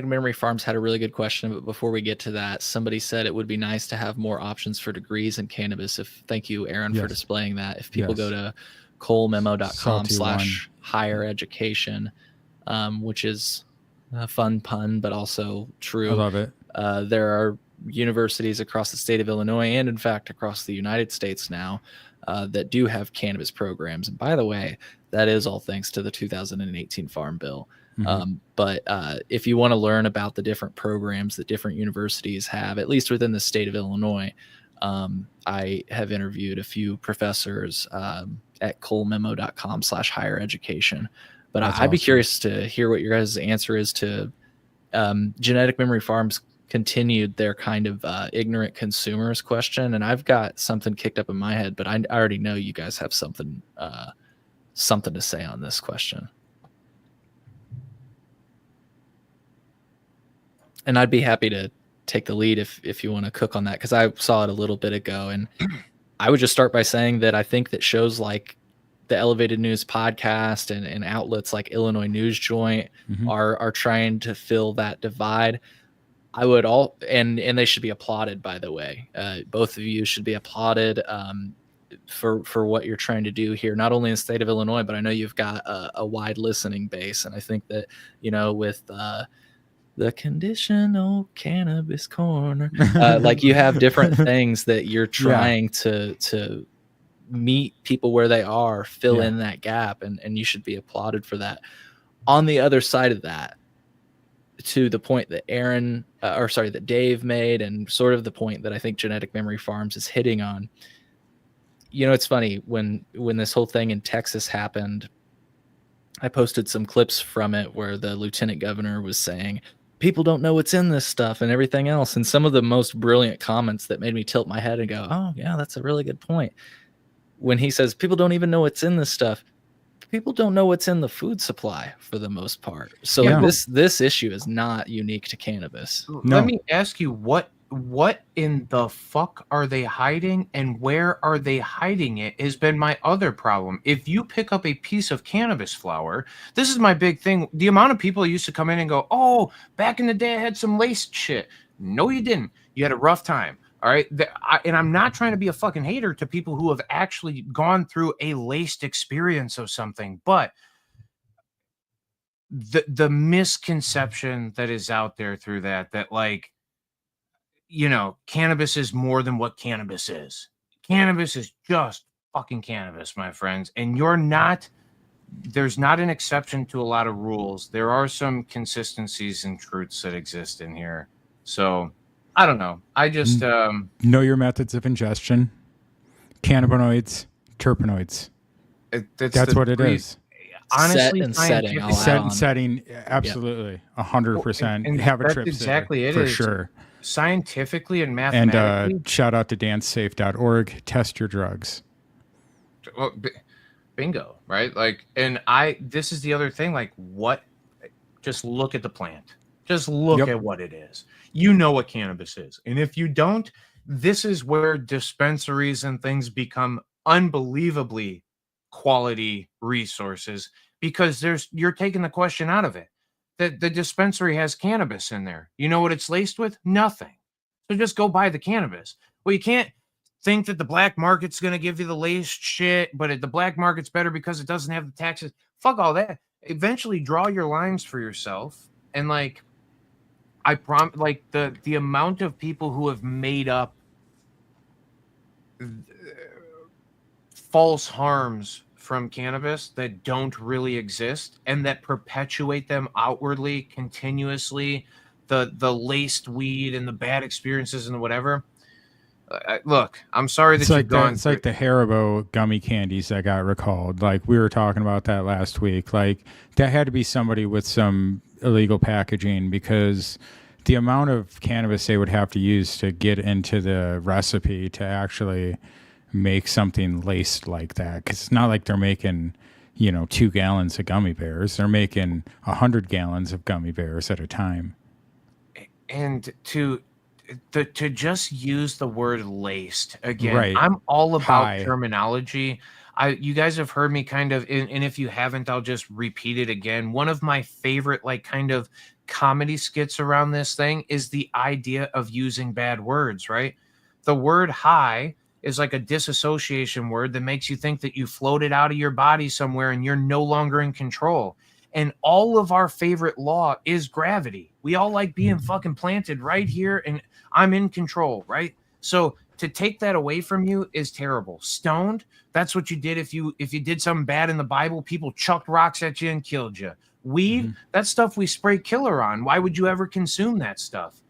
Memory Farms had a really good question. But before we get to that, somebody said it would be nice to have more options for degrees in cannabis. Thank you, Aaron, for displaying that. If people go to ColeMemo.com/higher education, which is A fun pun, but also true. I love it. There are universities across the state of Illinois and, in fact, across the United States now that do have cannabis programs. And by the way, that is all thanks to the 2018 Farm Bill. But if you want to learn about the different programs that different universities have, at least within the state of Illinois, I have interviewed a few professors at ColeMemo.com/higher education. But I'd be curious to hear what your guys' answer is to Genetic Memory Farms continued their kind of ignorant consumers question. And I've got something kicked up in my head, but I already know you guys have something to say on this question. And I'd be happy to take the lead if you want to cook on that, because I saw it a little bit ago. And I would just start by saying that I think that shows like the Elevated News podcast and outlets like Illinois News Joint are trying to fill that divide. I would and they should be applauded, by the way. Both of you should be applauded for what you're trying to do here, not only in the state of Illinois, but I know you've got a wide listening base. And I think that, with the conditional cannabis corner, like you have different things that you're trying to meet people where they are, fill in that gap, and you should be applauded for that. On the other side of that, to the point that that Dave made, and sort of the point that I think Genetic Memory Farms is hitting on. It's funny, when this whole thing in Texas happened, I posted some clips from it where the lieutenant governor was saying, people don't know what's in this stuff and everything else. And some of the most brilliant comments that made me tilt my head and go, oh yeah, that's a really good point. When he says people don't even know what's in this stuff, people don't know what's in the food supply for the most part. So this issue is not unique to cannabis. No. Let me ask you, what in the fuck are they hiding, and where are they hiding it has been my other problem. If you pick up a piece of cannabis flower, this is my big thing. The amount of people used to come in and go, oh, back in the day I had some laced shit. No, you didn't. You had a rough time. All right. And I'm not trying to be a fucking hater to people who have actually gone through a laced experience of something, but the misconception that is out there through that like, cannabis is more than what cannabis is. Cannabis is just fucking cannabis, my friends. And there's not an exception to a lot of rules. There are some consistencies and truths that exist in here. So I don't know. I just know your methods of ingestion. Cannabinoids, terpenoids. That's what it is. Honestly, set and setting, absolutely, 100%. Have a trip exactly it for is. Sure. Scientifically and mathematically. And shout out to dancesafe.org. Test your drugs. Well, bingo, right? Like, and this is the other thing. Like, just look at the plant. Just look at what it is. You know what cannabis is. And if you don't, this is where dispensaries and things become unbelievably quality resources, because you're taking the question out of it. The dispensary has cannabis in there. You know what it's laced with? Nothing. So just go buy the cannabis. Well, you can't think that the black market's going to give you the laced shit, but the black market's better because it doesn't have the taxes. Fuck all that. Eventually draw your lines for yourself. And like, I promise, like the amount of people who have made up false harms from cannabis that don't really exist and that perpetuate them outwardly, continuously, the laced weed and the bad experiences and whatever. Look, I'm sorry that you've gone. It's like the Haribo gummy candies that got recalled. Like we were talking about that last week. Like that had to be somebody with some illegal packaging, because the amount of cannabis they would have to use to get into the recipe to actually make something laced like that. Because it's not like they're making, 2 gallons of gummy bears. They're making 100 gallons of gummy bears at a time. And to just use the word laced again, right. I'm all about terminology. You guys have heard me kind of, and if you haven't, I'll just repeat it again. One of my favorite, like, kind of comedy skits around this thing is the idea of using bad words, right? The word high is like a disassociation word that makes you think that you floated out of your body somewhere and you're no longer in control. And all of our favorite law is gravity. We all like being fucking planted right here and I'm in control, right? So to take that away from you is terrible. Stoned, that's what you did if you did something bad in the Bible, people chucked rocks at you and killed you. Weed, that's stuff we spray killer on. Why would you ever consume that stuff?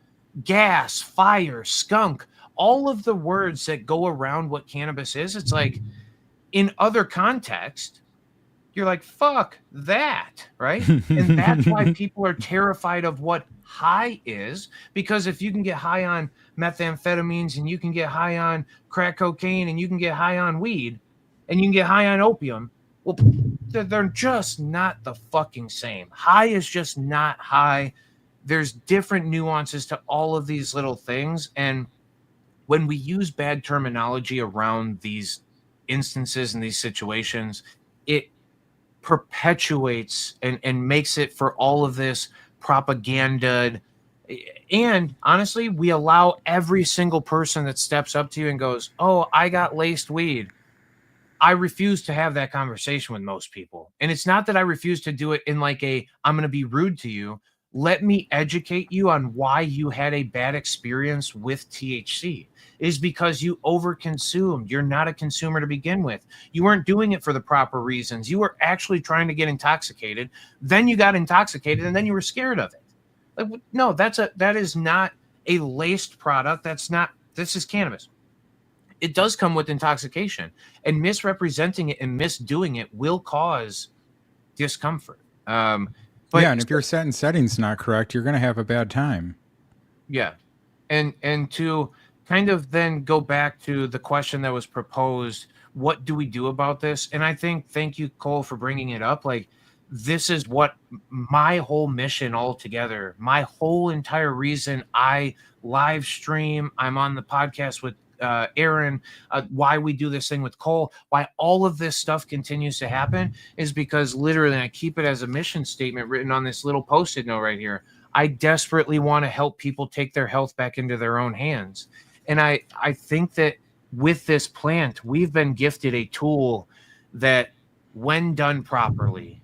Gas, fire, skunk, all of the words that go around what cannabis is, it's like in other context, you're like, fuck that, right? And that's why people are terrified of what high is, because if you can get high on methamphetamines and you can get high on crack cocaine and you can get high on weed and you can get high on opium, well, they're just not the fucking same. High is just not high. There's different nuances to all of these little things. And when we use bad terminology around these instances and these situations, it perpetuates and makes it for all of this propaganda. And honestly, we allow every single person that steps up to you and goes, oh, I got laced weed. I refuse to have that conversation with most people. And it's not that I refuse to do it in like a, I'm going to be rude to you. Let me educate you on why you had a bad experience with THC. It is because you overconsumed. You're not a consumer to begin with. You weren't doing it for the proper reasons. You were actually trying to get intoxicated. Then you got intoxicated and then you were scared of it. Like, no, that is not a laced product. This is cannabis. It does come with intoxication, and misrepresenting it and misdoing it will cause discomfort. And if your setting's not correct, you're going to have a bad time. Yeah. And to kind of then go back to the question that was proposed, what do we do about this? And I think, thank you, Cole, for bringing it up. Like, this is what my whole mission altogether, my whole entire reason I live stream, I'm on the podcast with Aaron, why we do this thing with Cole, why all of this stuff continues to happen is because literally I keep it as a mission statement written on this little Post-it note right here. I desperately want to help people take their health back into their own hands. And I think that with this plant, we've been gifted a tool that, when done properly,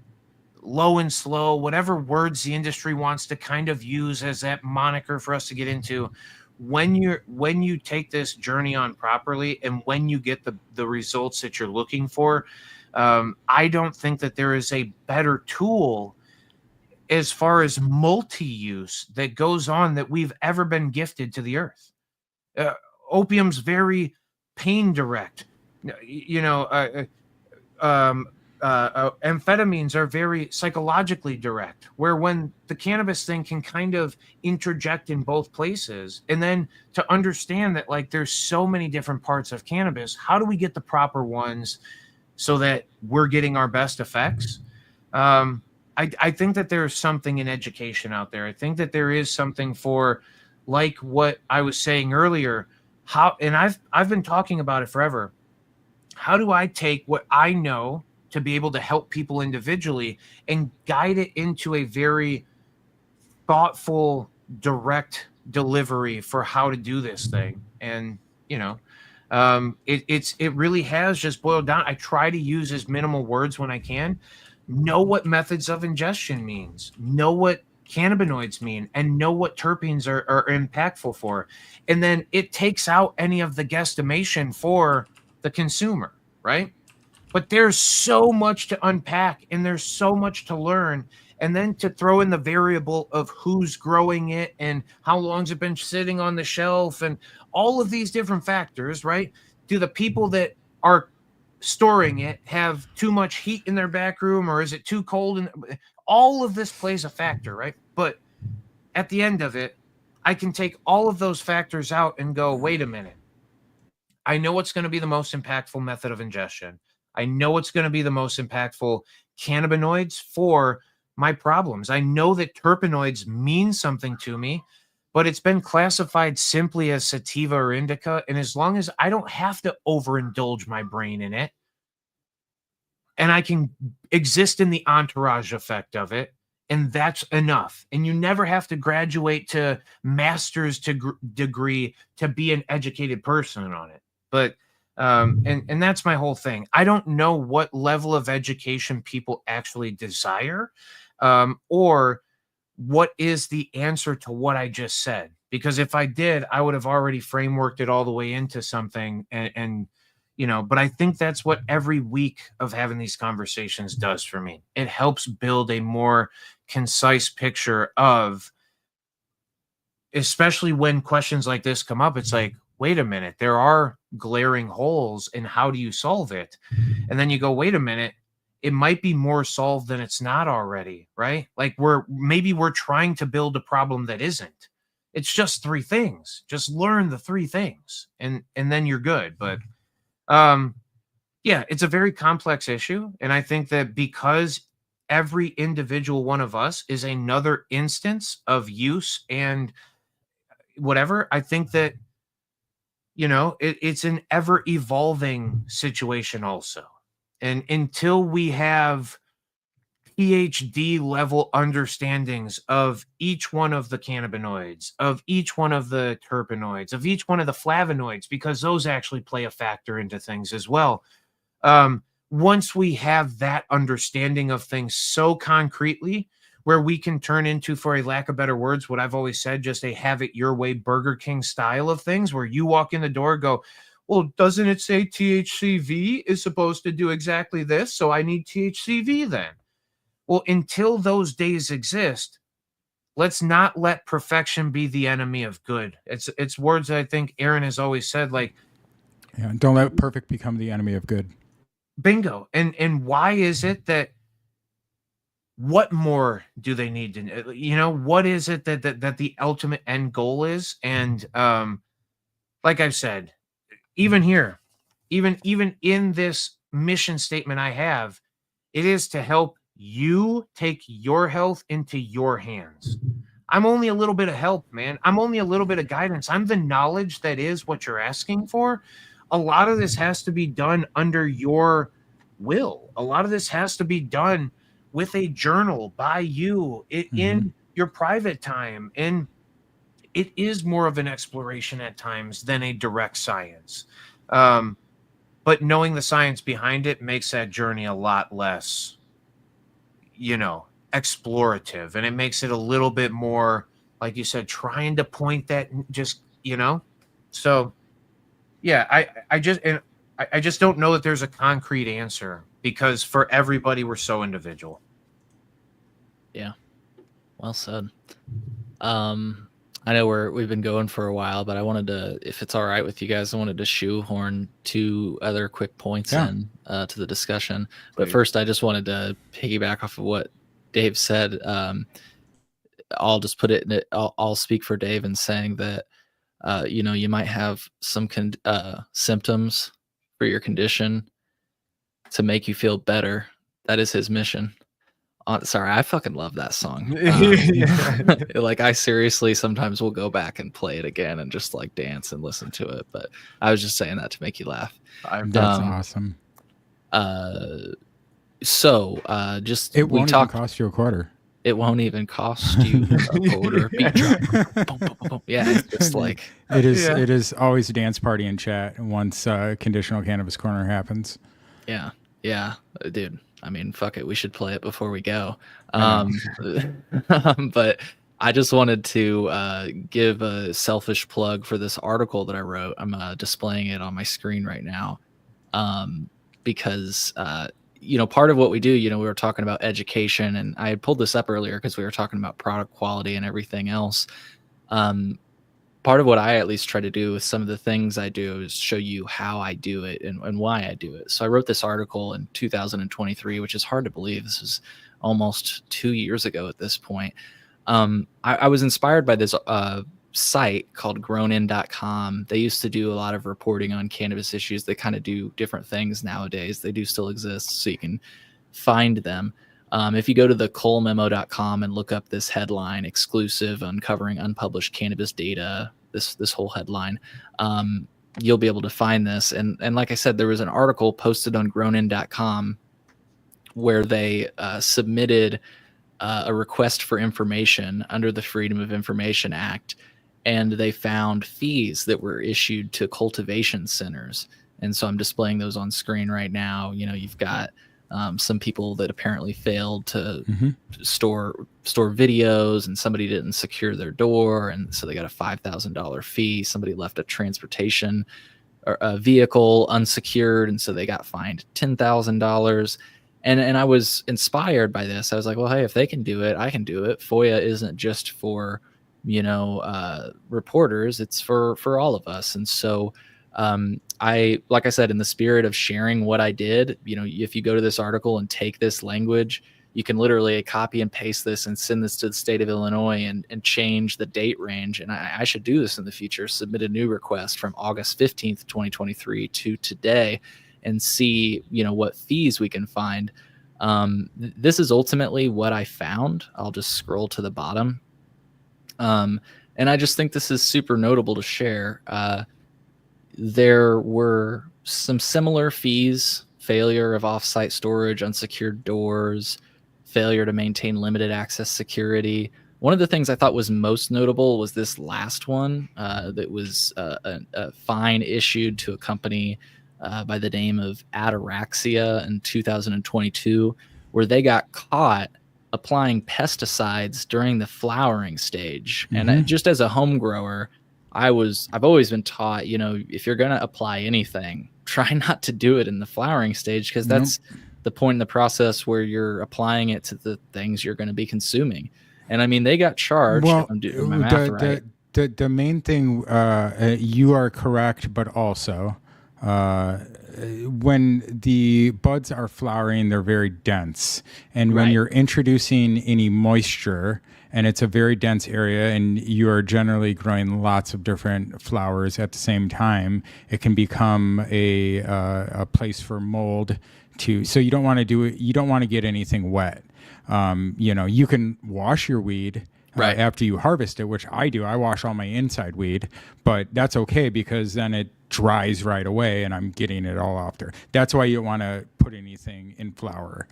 low and slow, whatever words the industry wants to kind of use as that moniker for us to get into, when you take this journey on properly and when you get the results that you're looking for, I don't think that there is a better tool as far as multi-use that goes on that we've ever been gifted to the earth. Opium's very pain direct. Amphetamines are very psychologically direct, where when the cannabis thing can kind of interject in both places. And then to understand that, like, there's so many different parts of cannabis, how do we get the proper ones so that we're getting our best effects? I think that there's something in education out there. I think that there is something for, like what I was saying earlier, and I've been talking about it forever. How do I take what I know to be able to help people individually and guide it into a very thoughtful, direct delivery for how to do this thing? And, it really has just boiled down. I try to use as minimal words when I can, know what methods of ingestion means, know what cannabinoids mean, and know what terpenes are impactful for. And then it takes out any of the guesstimation for the consumer, right? But there's so much to unpack and there's so much to learn. And then to throw in the variable of who's growing it and how long's it been sitting on the shelf and all of these different factors, right? Do the people that are storing it have too much heat in their back room, or is it too cold? And all of this plays a factor, right? But at the end of it, I can take all of those factors out and go, wait a minute. I know what's going to be the most impactful method of ingestion. I know what's going to be the most impactful cannabinoids for my problems. I know that terpenoids mean something to me, but it's been classified simply as sativa or indica. And as long as I don't have to overindulge my brain in it, and I can exist in the entourage effect of it, and that's enough. And you never have to graduate to master's degree to be an educated person on it. But and that's my whole thing. I don't know what level of education people actually desire. Or what is the answer to what I just said? Because if I did, I would have already frameworked it all the way into something. And but I think that's what every week of having these conversations does for me. It helps build a more concise picture of, especially when questions like this come up, it's like, wait a minute, there are glaring holes, and how do you solve it? And then you go, wait a minute, it might be more solved than it's not already, right? Like we're trying to build a problem that isn't. It's just three things. Just learn the three things, and then you're good. But yeah, it's a very complex issue, and I think that because every individual one of us is another instance of use and whatever, I think that it's an ever evolving situation also. And until we have PhD level understandings of each one of the cannabinoids, of each one of the terpenoids, of each one of the flavonoids, because those actually play a factor into things as well. Once we have that understanding of things so concretely, where we can turn into, for a lack of better words, what I've always said, just a have it your way Burger King style of things, where you walk in the door, go, well, doesn't it say THCV is supposed to do exactly this? So I need THCV then. Well, until those days exist, let's not let perfection be the enemy of good. It's words that I think Aaron has always said, like, yeah, don't let perfect become the enemy of good. Bingo. And why is it that, what more do they need to, what is it that the ultimate end goal is? And like I've said, even here, even in this mission statement I have, it is to help you take your health into your hands. I'm only a little bit of help, man. I'm only a little bit of guidance. I'm the knowledge that is what you're asking for. A lot of this has to be done under your will. A lot of this has to be done with a journal by you in your private time. And it is more of an exploration at times than a direct science. But knowing the science behind it makes that journey a lot less, explorative. And it makes it a little bit more, like you said, trying to point that just, So yeah, I just don't know that there's a concrete answer, because for everybody, we're so individual. Yeah. Well said. I know we've been going for a while, but I wanted to, if it's all right with you guys, I wanted to shoehorn two other quick points in to the discussion. But first, I just wanted to piggyback off of what Dave said. I'll just put it in it. I'll speak for Dave in saying that, you might have some symptoms for your condition to make you feel better. That is his mission. Sorry, I fucking love that song. Like, I seriously sometimes will go back and play it again and just like dance and listen to it. But I was just saying that to make you laugh. That's awesome. So just it won't even cost you a quarter. It won't even cost you a quarter. Beat drop. Boom, boom, boom, boom. Yeah, it's just like it is. Yeah. It is always a dance party in chat once Conditional Cannabis Corner happens. Yeah, dude. I mean, fuck it. We should play it before we go. But I just wanted to give a selfish plug for this article that I wrote. I'm displaying it on my screen right now because, part of what we do, we were talking about education, and I had pulled this up earlier because we were talking about product quality and everything else. Part of what I at least try to do with some of the things I do is show you how I do it and why I do it. So I wrote this article in 2023, which is hard to believe. This is almost 2 years ago at this point. I was inspired by this site called grownin.com. They used to do a lot of reporting on cannabis issues. They kind of do different things nowadays. They do still exist, so you can find them. If you go to the ColeMemo.com and look up this headline, exclusive, uncovering unpublished cannabis data, this whole headline, you'll be able to find this. And like I said, there was an article posted on grownin.com where they submitted a request for information under the Freedom of Information Act, and they found fees that were issued to cultivation centers. And so I'm displaying those on screen right now. You've got some people that apparently failed to store videos, and somebody didn't secure their door, and so they got a $5,000 fee. Somebody left a transportation or a vehicle unsecured, and so they got fined $10,000. And I was inspired by this. I was like, well, hey, if they can do it, I can do it. FOIA isn't just for, reporters, it's for all of us. And so like I said, in the spirit of sharing what I did, if you go to this article and take this language, you can literally copy and paste this and send this to the state of Illinois and change the date range. And I should do this in the future, submit a new request from August 15th, 2023 to today, and see, what fees we can find. This is ultimately what I found. I'll just scroll to the bottom. And I just think this is super notable to share. There were some similar fees: failure of offsite storage, unsecured doors, failure to maintain limited access security. One of the things I thought was most notable was this last one, that was a fine issued to a company by the name of Ataraxia in 2022, where they got caught applying pesticides during the flowering stage. And just as a home grower, I've always been taught, if you're going to apply anything, try not to do it in the flowering stage, because that's the point in the process where you're applying it to the things you're going to be consuming. And I mean, they got charged. Well, if I'm doing my math right. The main thing, you are correct, but also when the buds are flowering, they're very dense. And when you're introducing any moisture, and it's a very dense area, and you are generally growing lots of different flowers at the same time, it can become a place for mold so you don't want to do it. You don't want to get anything wet. You can wash your weed after you harvest it, which I do. I wash all my inside weed, but that's okay because then it dries right away and I'm getting it all off there. That's why you don't want to put anything in flower.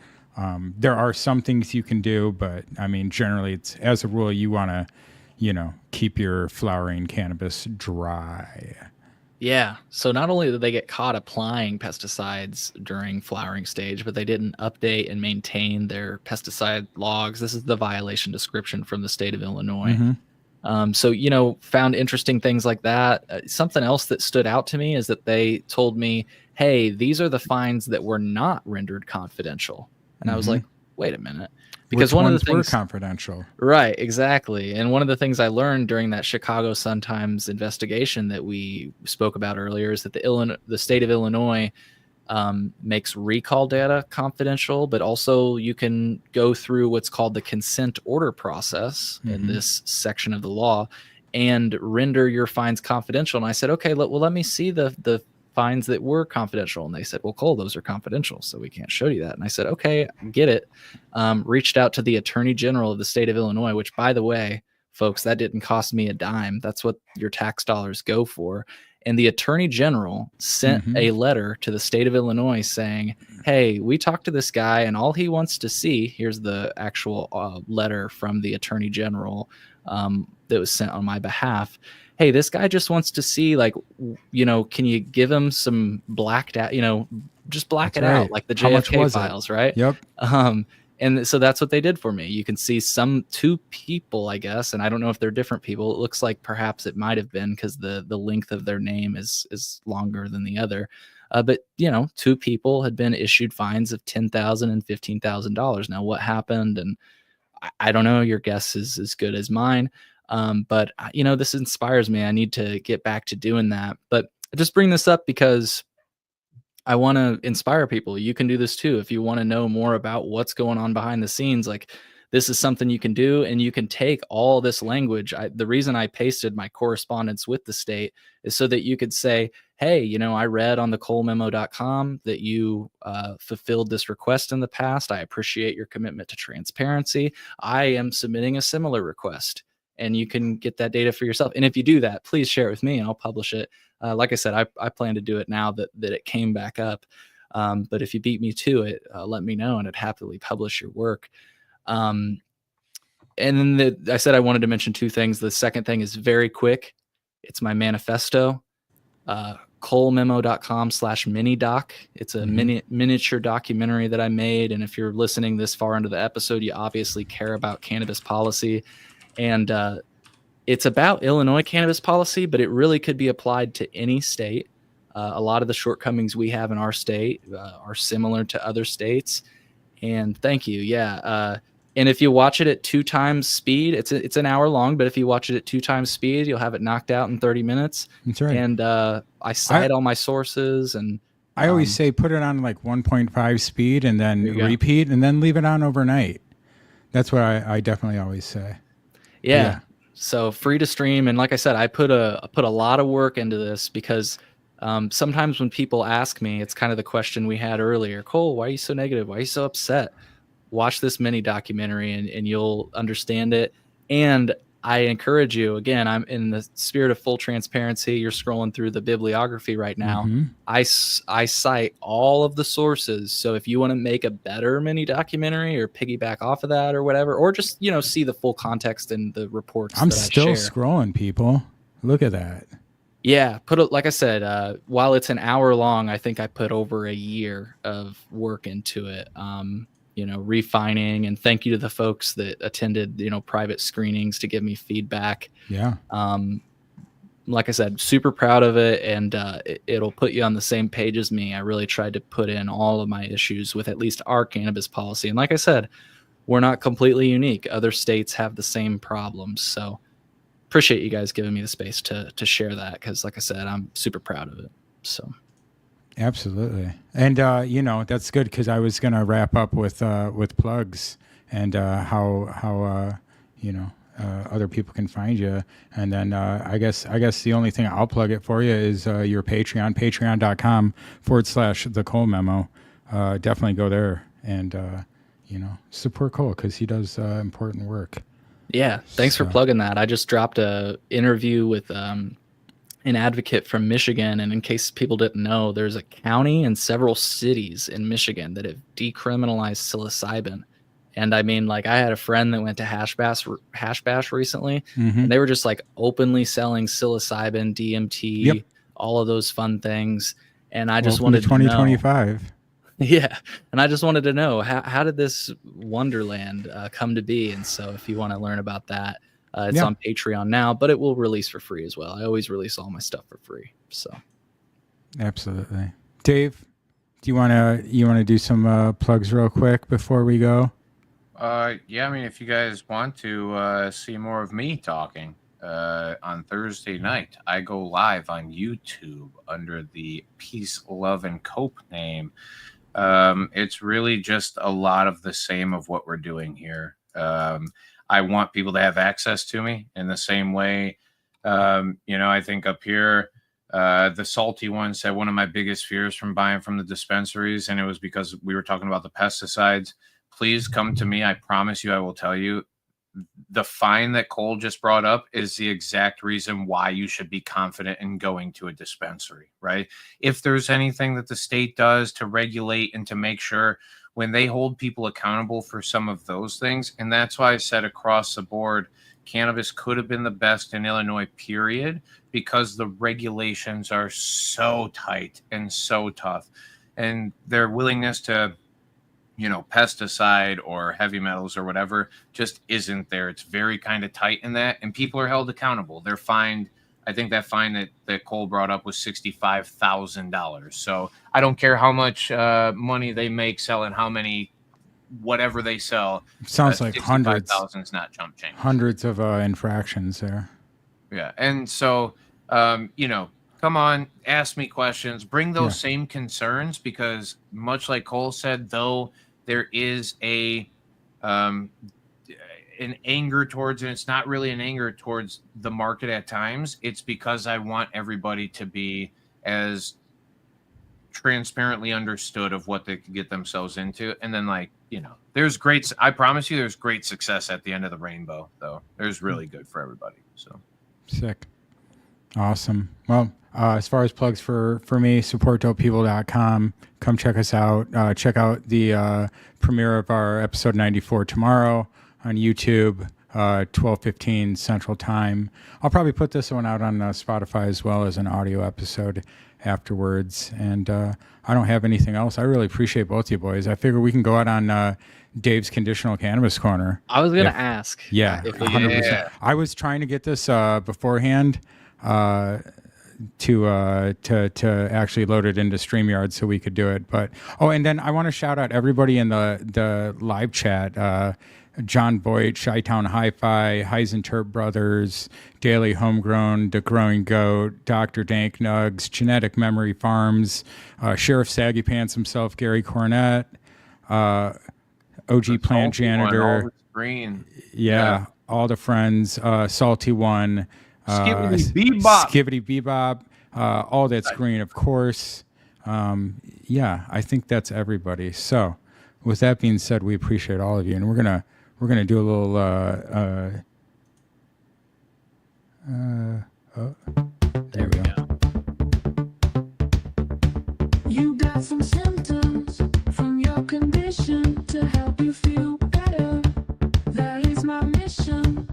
There are some things you can do, but I mean, generally it's, as a rule, you want to, keep your flowering cannabis dry. Yeah. So not only did they get caught applying pesticides during flowering stage, but they didn't update and maintain their pesticide logs. This is the violation description from the state of Illinois. So, found interesting things like that. Something else that stood out to me is that they told me, hey, these are the fines that were not rendered confidential. And I was like, wait a minute. Because Which one of the ones things were confidential. Right, exactly. And one of the things I learned during that Chicago Sun-Times investigation that we spoke about earlier is that the state of Illinois makes recall data confidential, but also you can go through what's called the consent order process in this section of the law and render your fines confidential. And I said, okay, let me see the fines that were confidential. And they said, well, Cole, those are confidential, so we can't show you that. And I said, okay, get it. Reached out to the Attorney General of the state of Illinois, which, by the way, folks, that didn't cost me a dime. That's what your tax dollars go for. And the Attorney General sent a letter to the state of Illinois saying, hey, we talked to this guy and all he wants to see, here's the actual letter from the Attorney General that was sent on my behalf. Hey, this guy just wants to see, can you give him some blacked out, just black it out, like the JFK files, right? Yep. And so that's what they did for me. You can see two people, I guess, and I don't know if they're different people. It looks like perhaps it might have been because the length of their name is longer than the other. But two people had been issued fines of $10,000 and $15,000. Now, what happened? And I don't know. Your guess is as good as mine. But this inspires me. I need to get back to doing that. But I just bring this up because I want to inspire people. You can do this too. If you want to know more about what's going on behind the scenes, this is something you can do, and you can take all this language. The reason I pasted my correspondence with the state is so that you could say, hey, I read on the ColeMemo.com that you fulfilled this request in the past. I appreciate your commitment to transparency. I am submitting a similar request. And you can get that data for yourself. And if you do that, please share it with me and I'll publish it. Like I said, I plan to do it now that it came back up. But if you beat me to it, let me know and I'd happily publish your work. And then I said I wanted to mention two things. The second thing is very quick. It's my manifesto. ColeMemo.com/mini-doc. It's a miniature documentary that I made. And if you're listening this far into the episode, you obviously care about cannabis policy. And it's about Illinois cannabis policy, but it really could be applied to any state. A lot of the shortcomings we have in our state are similar to other states. And thank you. Yeah. And if you watch it at 2 times speed, it's an hour long, but if you watch it at 2 times speed, you'll have it knocked out in 30 minutes. That's right. And I cite all my sources. And I always say put it on like 1.5 speed and then repeat and then leave it on overnight. That's what I definitely always say. Yeah. So free to stream. And like I said, I put a lot of work into this because sometimes when people ask me, it's kind of the question we had earlier. Cole, why are you so negative? Why are you so upset? Watch this mini documentary and you'll understand it. And I encourage you, again, I'm in the spirit of full transparency. You're scrolling through the bibliography right now. I cite all of the sources. So if you want to make a better mini documentary or piggyback off of that or whatever, or just, see the full context in the reports. I'm still scrolling, people. Look at that. Yeah, like I said, while it's an hour long, I think I put over a year of work into it. Refining, and thank you to the folks that attended, private screenings to give me feedback. Yeah. Like I said, super proud of it, and it'll put you on the same page as me. I really tried to put in all of my issues with at least our cannabis policy. And like I said, we're not completely unique. Other states have the same problems. So appreciate you guys giving me the space to share that, because like I said, I'm super proud of it. So absolutely. And that's good, because I was going to wrap up with plugs and how other people can find you. And then I guess the only thing I'll plug it for you is your Patreon, patreon.com/the ColeMemo. Definitely go there and support Cole, because he does important work. Yeah, thanks for plugging that. I just dropped a interview with an advocate from Michigan, and in case people didn't know, there's a county and several cities in Michigan that have decriminalized psilocybin. And I mean, like, I had a friend that went to Hash Bash recently, and they were just like openly selling psilocybin, DMT, all of those fun things. And I just wanted to 2025. Yeah. And I just wanted to know, how did this wonderland come to be? And so if you want to learn about that, it's on Patreon now, but it will release for free as well. I always release all my stuff for free. So absolutely. Dave, do you want to do some plugs real quick before we go? Yeah, I mean, if you guys want to see more of me talking on Thursday night, I go live on YouTube under the Peace, Love, and Cope name. It's really just a lot of the same of what we're doing here. I want people to have access to me in the same way. I think up here, the salty one said one of my biggest fears from buying from the dispensaries, and it was because we were talking about the pesticides. Please come to me. I promise you, I will tell you. The fine that Cole just brought up is the exact reason why you should be confident in going to a dispensary, right? If there's anything that the state does to regulate and to make sure, when they hold people accountable for some of those things, and that's why I said across the board, cannabis could have been the best in Illinois, period, because the regulations are so tight and so tough, and their willingness to pesticide or heavy metals or whatever just isn't there. It's very kind of tight in that, and people are held accountable. They're fined. I think that fine that Cole brought up was $65,000. So I don't care how much money they make selling how many, whatever they sell. Sounds like hundreds. $65,000 is not chump change. Hundreds of infractions there. Yeah, and so come on, ask me questions, bring those same concerns, because much like Cole said, though there is an anger towards, and it's not really an anger towards the market at times, it's because I want everybody to be as transparently understood of what they could get themselves into. And then I promise you there's great success at the end of the rainbow, though. There's really good for everybody. So sick. Awesome. Well, as far as plugs for me, supportdopepeople.com. Come check us out. Check out the premiere of our episode 94 tomorrow on YouTube. 12:15 Central Time. I'll probably put this one out on Spotify as well as an audio episode afterwards. And I don't have anything else. I really appreciate both you boys. I figure we can go out on Dave's Conditional Cannabis Corner. I was going to ask. Yeah, if we 100%. Yeah. I was trying to get this beforehand to actually load it into StreamYard so we could do it. But and then I want to shout out everybody in the live chat. John Boyd, Chi-Town Hi-Fi, Heisenterp Brothers, Daily Homegrown, The Growing Goat, Dr. Dank Nugs, Genetic Memory Farms, Sheriff Saggy Pants himself, Gary Cornett, OG Plant Janitor, Green. yeah, all the friends, Salty One, Skibbity Bebop, all that's green, of course. Yeah, I think that's everybody. So, with that being said, we appreciate all of you, and we're gonna do a little. There we go. You got some symptoms from your condition to help you feel better. That is my mission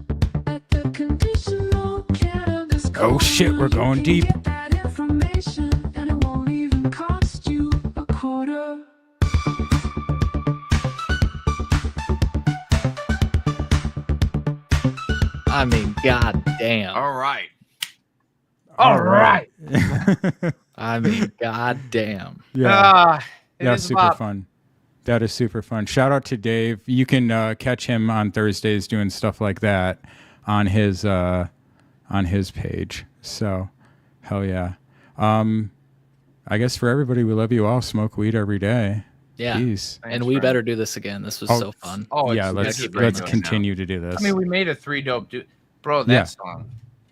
at the Conditional Cannabis Oh shit, we're Corner. going You deep. can get that information and it won't even cost you a quarter. I mean, goddamn. All right. All right. I mean, goddamn. Yeah. It That's is super about- fun. That is super fun. Shout out to Dave. You can catch him on Thursdays doing stuff like that on his page. So, hell yeah. I guess for everybody, we love you all. Smoke weed every day. Yeah. Peace. And Thanks, we friend. better do this again. This was Oh, so fun. Oh, Yeah, it's- let's keep right doing it now. continue to do this. I mean, we made a 3 dope dude. Bro, that Yeah. song.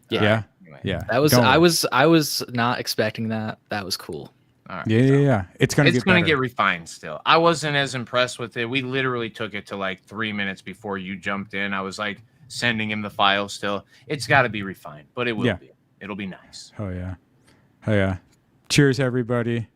yeah. Anyway. Yeah. That was Don't worry. I was not expecting that. That was cool. All right. Yeah. It's gonna It's get going to better. get refined still. I wasn't as impressed with it. We literally took it to like 3 minutes before you jumped in. I was like sending him the file still. It's got to be refined, but it will Yeah. be. It'll be nice. Oh yeah. Cheers, everybody.